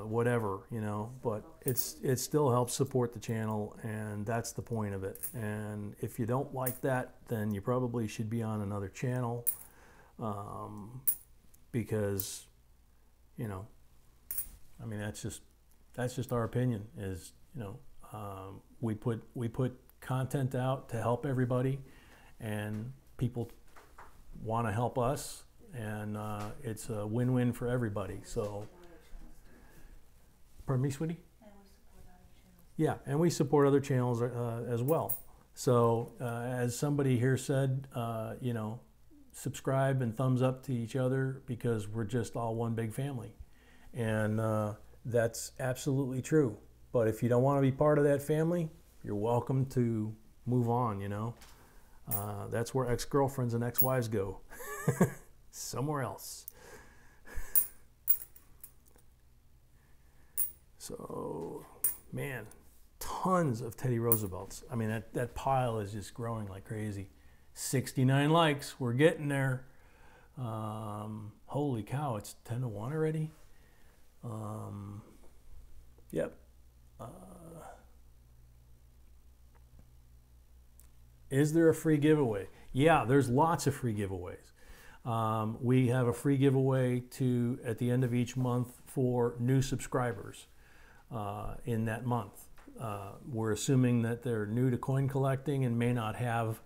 whatever, you know, but it still helps support the channel, and that's the point of it. And if you don't like that, then you probably should be on another channel, because, you know, I mean, that's just our opinion. Is, you know, we put content out to help everybody, and people want to help us, and it's a win-win for everybody. So, pardon me, sweetie? Yeah, and we support other channels as well. So, as somebody here said, you know, subscribe and thumbs up to each other, because we're just all one big family. And that's absolutely true. But if you don't want to be part of that family, you're welcome to move on, you know. That's where ex-girlfriends and ex-wives go. Somewhere else. So, man, tons of Teddy Roosevelts. I mean, that pile is just growing like crazy. 69 likes. We're getting there. Holy cow, it's 10 to 1 already. Yep. Is there a free giveaway? Yeah, there's lots of free giveaways. We have a free giveaway at the end of each month for new subscribers in that month. We're assuming that they're new to coin collecting and may not have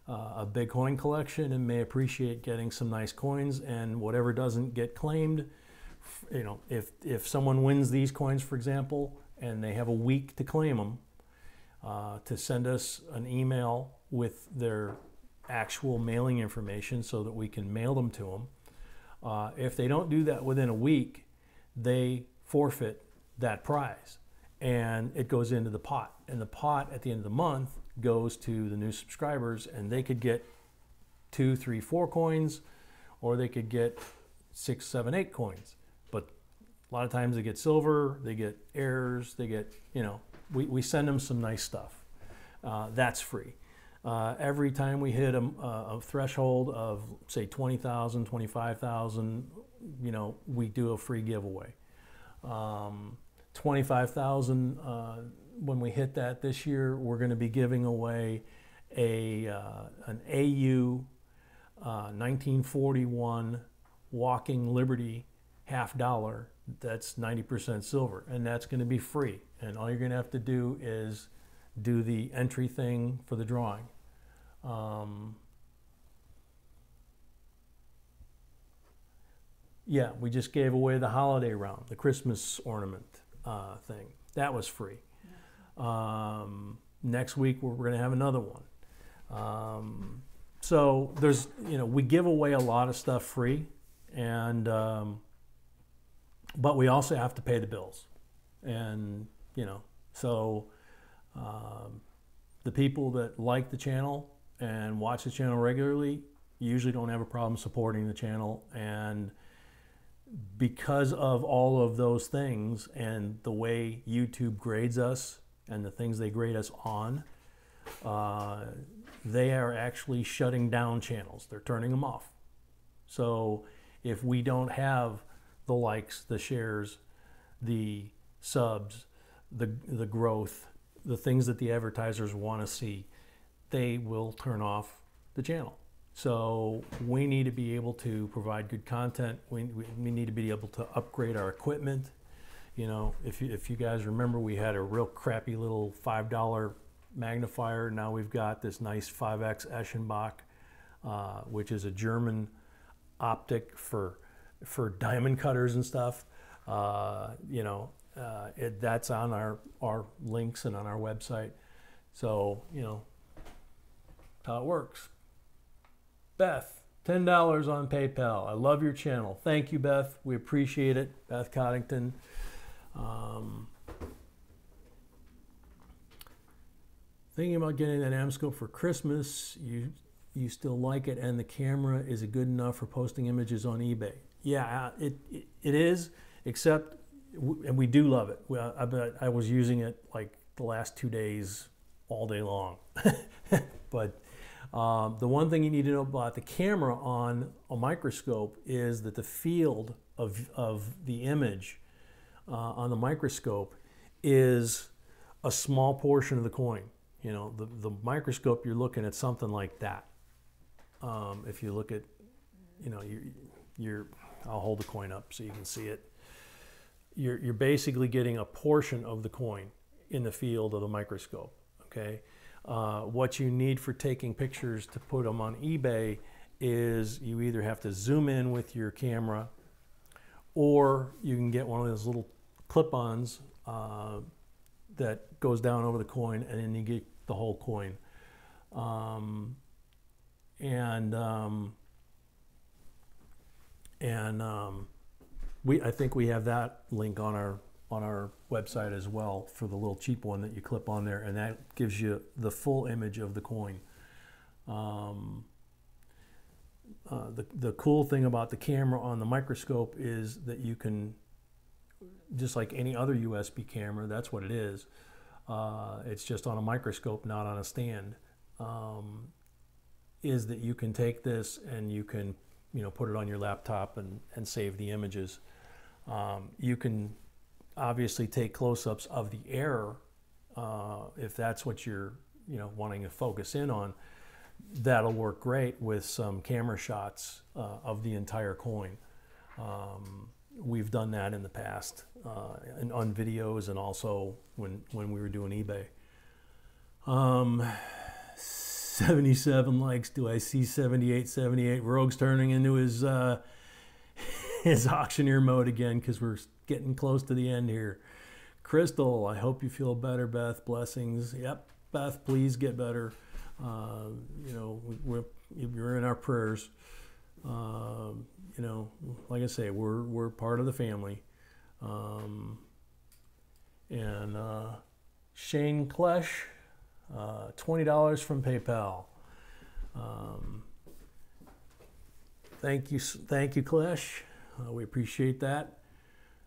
a big coin collection, and may appreciate getting some nice coins, and whatever doesn't get claimed, you know, if someone wins these coins, for example, and they have a week to claim them, to send us an email with their actual mailing information so that we can mail them to them. If they don't do that within a week, they forfeit that prize, and it goes into the pot. And the pot at the end of the month goes to the new subscribers, and they could get 2, 3, 4 coins, or they could get 6, 7, 8 coins. But a lot of times they get silver, they get heirs, they get, you know, we send them some nice stuff. That's free. Every time we hit a threshold of, say, 20,000, 25,000, you know, we do a free giveaway. 25,000, when we hit that this year, we're going to be giving away an AU 1941 Walking Liberty $50. That's 90% silver, and that's going to be free. And all you're going to have to do is do the entry thing for the drawing. Yeah, we just gave away the holiday round, the Christmas ornament thing. That was free. Next week we're going to have another one. So there's, you know, we give away a lot of stuff free, and but we also have to pay the bills, and you know, so the people that like the channel and watch the channel regularly usually don't have a problem supporting the channel. And because of all of those things and the way YouTube grades us and the things they grade us on, they are actually shutting down channels. They're turning them off. So if we don't have the likes, the shares, the subs, the growth, the things that the advertisers want to see, they will turn off the channel. So we need to be able to provide good content. We need to be able to upgrade our equipment. You know, if you guys remember, we had a real crappy little $5 magnifier. Now we've got this nice 5X Eschenbach, which is a German optic for diamond cutters and stuff. You know, that's on our links and on our website. So, you know, how it works. Beth, $10 on PayPal. I love your channel. Thank you, Beth. We appreciate it. Beth Coddington. thinking about getting that M-scope for Christmas, you still like it, and the camera is it good enough for posting images on eBay? Yeah, it is, except, and we do love it. I was using it like the last 2 days all day long. But the one thing you need to know about the camera on a microscope is that the field of the image on the microscope is a small portion of the coin. You know, the microscope, you're looking at something like that. If you look at, you know, I'll hold the coin up so you can see it. You're basically getting a portion of the coin in the field of the microscope, okay? What you need for taking pictures to put them on eBay is you either have to zoom in with your camera, or you can get one of those little clip-ons that goes down over the coin, and then you get the whole coin. I think we have that link on our website as well for the little cheap one that you clip on there, and that gives you the full image of the coin. The cool thing about the camera on the microscope is that you can, just like any other USB camera, that's what it is. It's just on a microscope, not on a stand. Is that you can take this and you can, you know, put it on your laptop and save the images. You can obviously take close-ups of the air if that's what you're, you know, wanting to focus in on. That'll work great with some camera shots of the entire coin. We've done that in the past on videos, and also when we were doing eBay. 77 likes. Do I see 78? Rogue's turning into his his auctioneer mode again, because we're getting close to the end here. Crystal, I hope you feel better, Beth. Blessings. Yep, Beth, please get better. You know, you're in our prayers. You know, like I say, we're part of the family. Shane Klesh, $20 from PayPal. Thank you, Klesh. We appreciate that.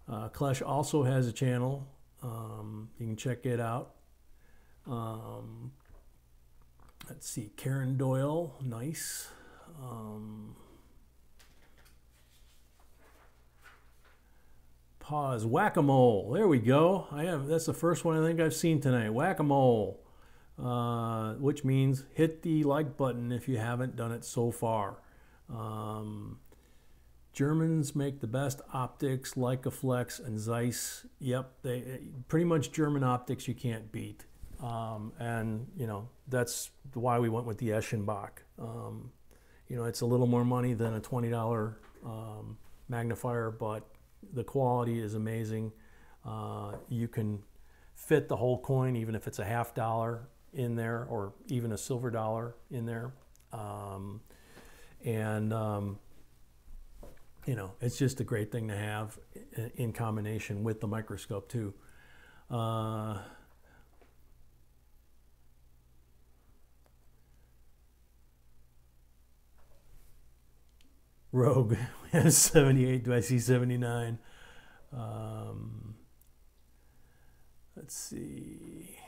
Klesh also has a channel. You can check it out. Let's see, Karen Doyle, nice. Pause, whack-a-mole, there we go. That's the first one I think I've seen tonight, whack-a-mole, which means hit the like button if you haven't done it so far. Germans make the best optics, Leica Flex and Zeiss. Yep, pretty much German optics you can't beat. And you know, that's why we went with the Eschenbach. You know, it's a little more money than a $20 magnifier, but the quality is amazing. You can fit the whole coin, even if it's a $50 in there, or even a silver dollar in there. You know, it's just a great thing to have in combination with the microscope too. Rogue, we have 78. Do I see 79? Let's see.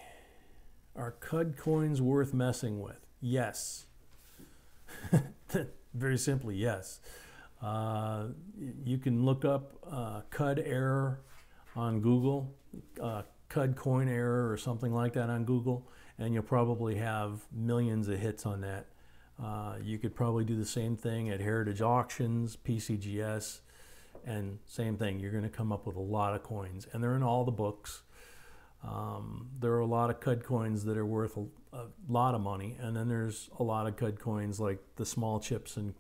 Are CUD coins worth messing with? Yes. Very simply, yes. You can look up CUD error on Google, CUD coin error or something like that on Google, and you'll probably have millions of hits on that. You could probably do the same thing at Heritage Auctions, PCGS, and same thing. You're going to come up with a lot of coins, and they're in all the books. There are a lot of CUD coins that are worth a lot of money, and then there's a lot of CUD coins like the small chips and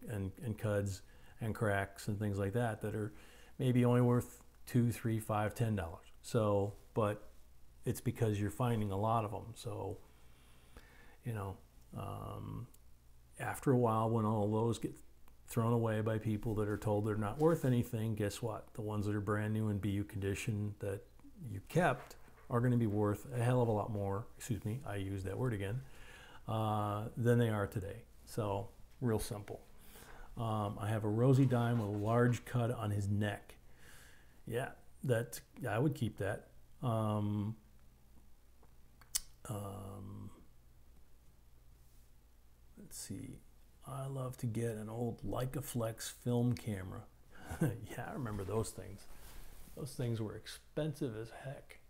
CUDs and cracks and things like that that are maybe only worth $2, $3, $5, $10. So, but it's because you're finding a lot of them. So, you know, after a while, when all those get thrown away by people that are told they're not worth anything, guess what? The ones that are brand new in BU condition that you kept are going to be worth a hell of a lot more, excuse me, I used that word again, than they are today. So real simple. I have a rosy dime with a large cut on his neck. Yeah, I would keep that. Let's see. I love to get an old Leica Flex film camera. Yeah, I remember those things. Those things were expensive as heck.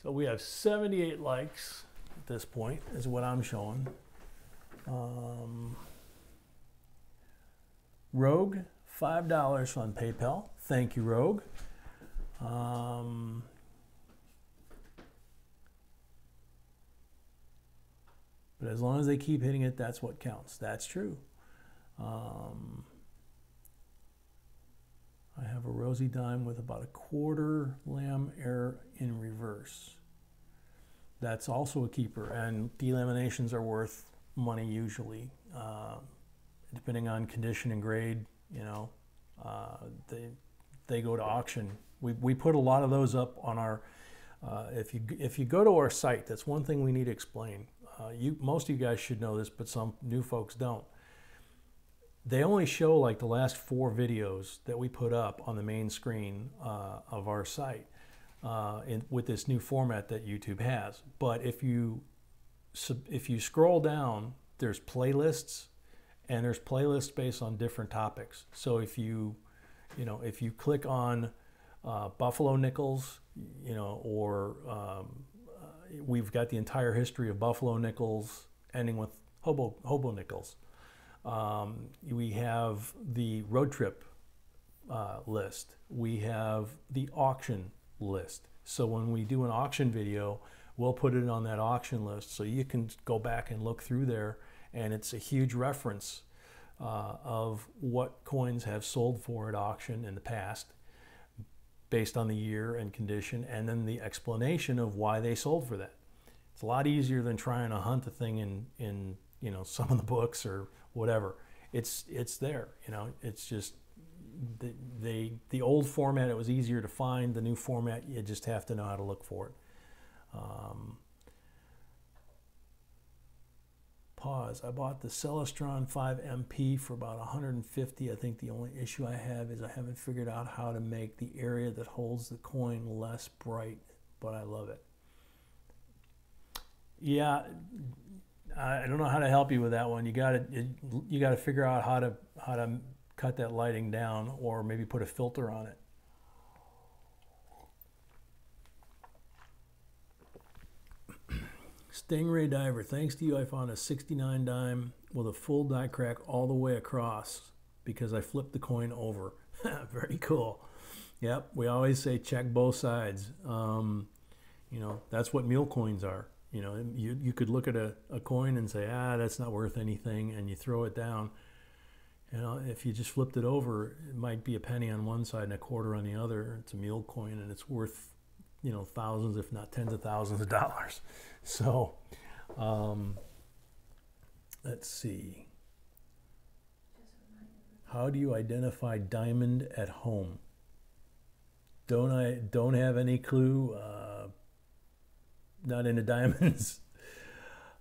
So we have 78 likes at this point, is what I'm showing. Rogue, $5 on PayPal. Thank you, Rogue. But as long as they keep hitting it, that's what counts. That's true. I have a rosy dime with about a quarter lam air in reverse. That's also a keeper, and delaminations are worth money usually, depending on condition and grade. You know, they go to auction. We put a lot of those up on our. If you go to our site, that's one thing we need to explain. Most of you guys should know this, but some new folks don't. They only show like the last 4 videos that we put up on the main screen of our site with this new format that YouTube has. But if you scroll down, there's playlists, and there's playlists based on different topics. So if you click on buffalo nickels, or we've got the entire history of buffalo nickels ending with hobo nickels. We have the road trip list. We have the auction list. So when we do an auction video, we'll put it on that auction list, so you can go back and look through there, and it's a huge reference of what coins have sold for at auction in the past, based on the year and condition, and then the explanation of why they sold for that. It's a lot easier than trying to hunt the thing in some of the books or whatever. It's there. It's just the old format, it was easier to find. The new format, you just have to know how to look for it. Pause. I bought the Celestron 5 MP for about $150. I think the only issue I have is I haven't figured out how to make the area that holds the coin less bright, but I love it. Yeah, I don't know how to help you with that one. You got to figure out how to cut that lighting down, or maybe put a filter on it. Stingray Diver, thanks to you, I found a 69 dime with a full die crack all the way across because I flipped the coin over. Very cool. Yep, we always say check both sides. That's what mule coins are. You could look at a coin and say, that's not worth anything, and you throw it down. If you just flipped it over, it might be a penny on one side and a quarter on the other. It's a mule coin, and it's worth, thousands, if not tens of thousands of dollars. So, let's see. How do you identify diamond at home? Don't have any clue. Not into diamonds.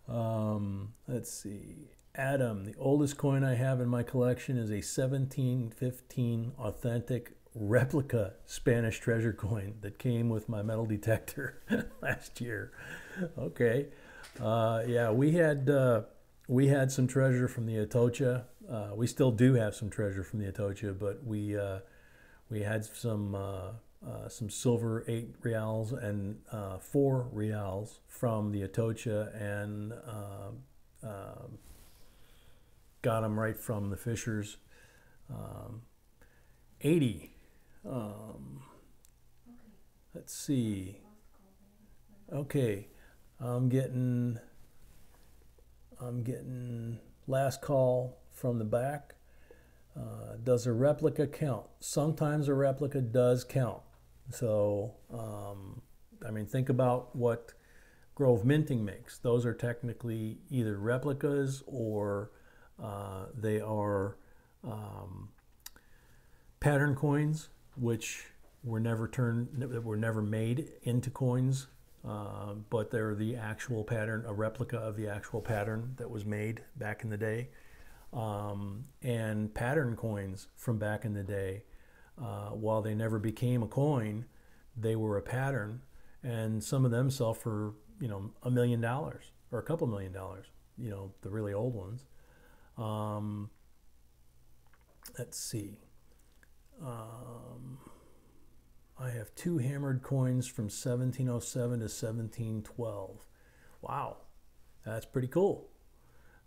Let's see. Adam, the oldest coin I have in my collection is a 1715 authentic replica Spanish treasure coin that came with my metal detector last year. Okay. Yeah, we had some treasure from the Atocha. We still do have some treasure from the Atocha, but we had some silver 8 reals and 4 reals from the Atocha, and got them right from the Fishers. 80. Let's see. Okay, I'm getting last call from the back. Does a replica count? Sometimes a replica does count. So, think about what Grove Minting makes. Those are technically either replicas or they are pattern coins, which were never made into coins, but they're the actual pattern, a replica of the actual pattern that was made back in the day. And pattern coins from back in the day, while they never became a coin, they were a pattern, and some of them sell for, you know, $1 million or a couple $1 million, you know, the really old ones. Let's see. I have 2 hammered coins from 1707 to 1712. Wow, that's pretty cool.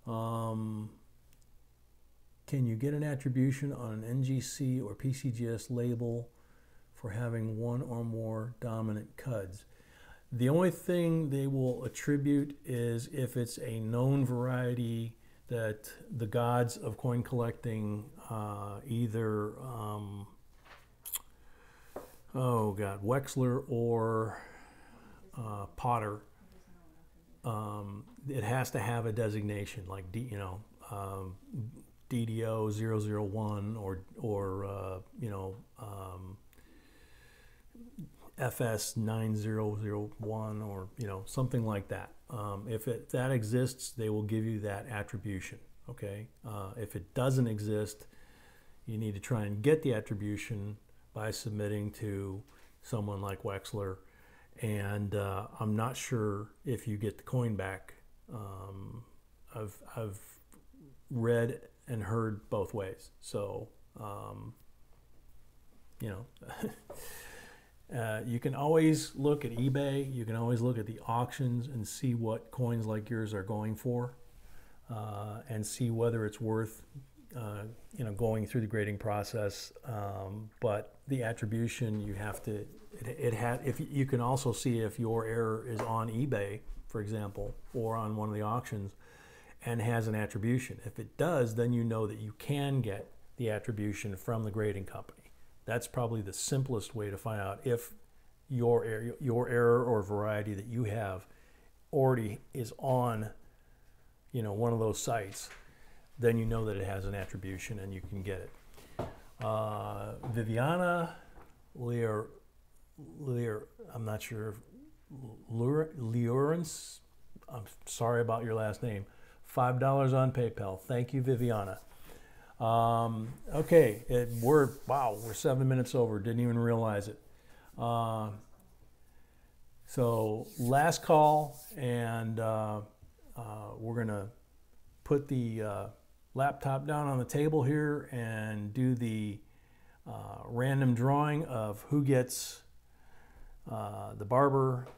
Can you get an attribution on an NGC or PCGS label for having one or more dominant cuds? The only thing they will attribute is if it's a known variety that the gods of coin collecting, either oh God, Wexler or Potter, it has to have a designation like DDO 001 or you know, FS 9001 or, you know, something like that. If that exists, they will give you that attribution. Okay. If it doesn't exist, you need to try and get the attribution by submitting to someone like Wexler, and I'm not sure if you get the coin back. I've read and heard both ways, so you know. You can always look at eBay, you can always look at the auctions and see what coins like yours are going for, and see whether it's worth you know, going through the grading process. But the attribution, you have to, if you can also see if your error is on eBay, for example, or on one of the auctions and has an attribution. If it does, then you know that you can get the attribution from the grading company. That's probably the simplest way to find out if your error or variety that you have already is on, you know, one of those sites. Then you know that it has an attribution and you can get it. Viviana Lear, I'm not sure, Leurance, I'm sorry about your last name. $5 on PayPal. Thank you, Viviana. Okay, we're 7 minutes over. Didn't even realize it. So last call, and we're gonna put the laptop down on the table here and do the random drawing of who gets the Barber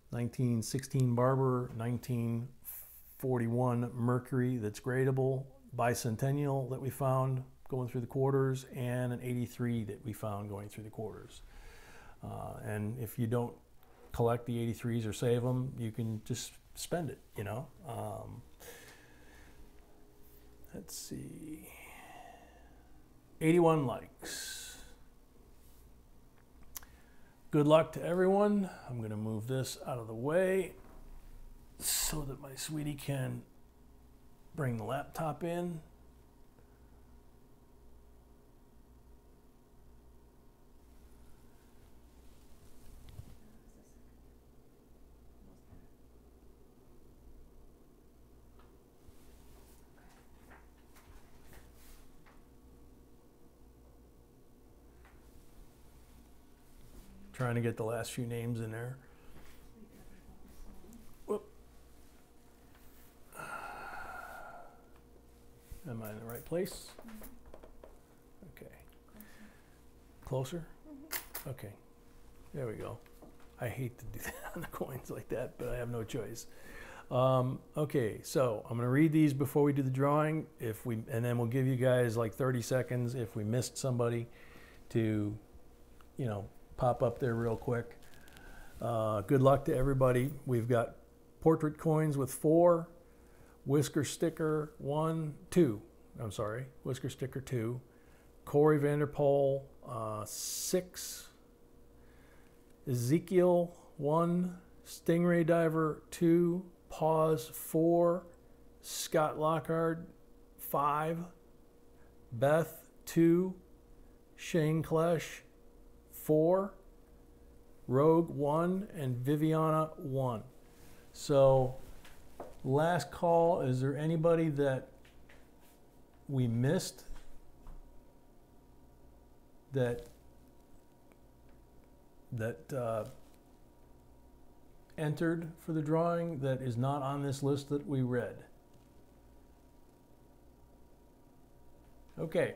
1916 Barber 1941 Mercury that's gradable, bicentennial that we found going through the quarters, and an 83 that we found going through the quarters. And if you don't collect the 83s or save them, you can just spend it, you know. Let's see, 81 likes. Good luck to everyone. I'm gonna move this out of the way so that my sweetie can bring the laptop in. Trying to get the last few names in there. Whoop. Am I in the right place? Okay. Closer? Okay. There we go. I hate to do that on the coins like that, but I have no choice. Okay, so I'm going to read these before we do the drawing. And then we'll give you guys like 30 seconds if we missed somebody to, you know, pop up there real quick. Good luck to everybody. We've got portrait coins with 4, whisker sticker 2, whisker sticker 2, Corey Vanderpool 6, Ezekiel 1, Stingray Diver 2, Pause 4, Scott Lockhart 5, Beth 2, Shane Klesch 4, Rogue 1, and Viviana 1. So last call, is there anybody that we missed that entered for the drawing that is not on this list that we read? Okay,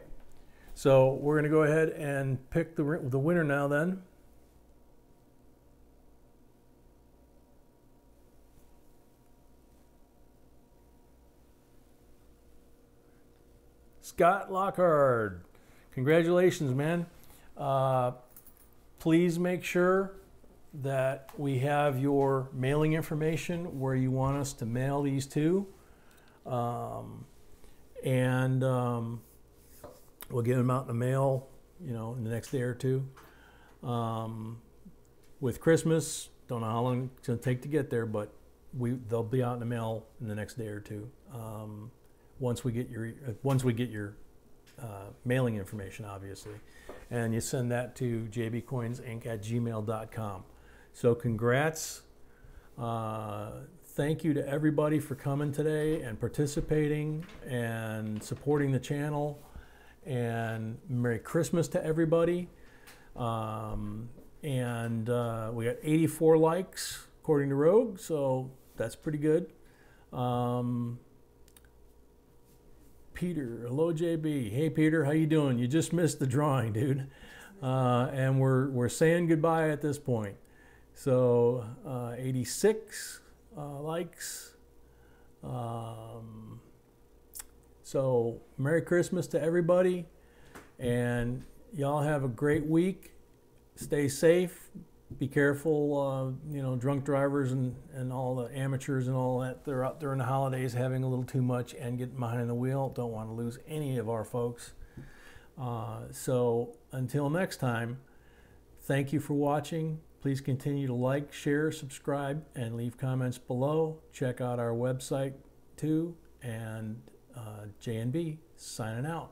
so we're going to go ahead and pick the winner now then. Scott Lockhart, congratulations, man. Please make sure that we have your mailing information where you want us to mail these to. We'll get them out in the mail, you know, in the next day or two. With Christmas, don't know how long it's going to take to get there, but they'll be out in the mail in the next day or two. Once we get your mailing information, obviously, and you send that to jbcoinsinc@gmail.com. So congrats. Thank you to everybody for coming today and participating and supporting the channel. And Merry Christmas to everybody. We got 84 likes according to Rogue, so that's pretty good. Peter, hello JB. Hey Peter, how you doing? You just missed the drawing, dude. And we're saying goodbye at this point. So 86 likes. So Merry Christmas to everybody, and y'all have a great week. Stay safe. Be careful, you know, drunk drivers and all the amateurs and all that. They're out during the holidays having a little too much and getting behind the wheel. Don't want to lose any of our folks. So until next time, thank you for watching. Please continue to like, share, subscribe, and leave comments below. Check out our website too. And JNB signing out.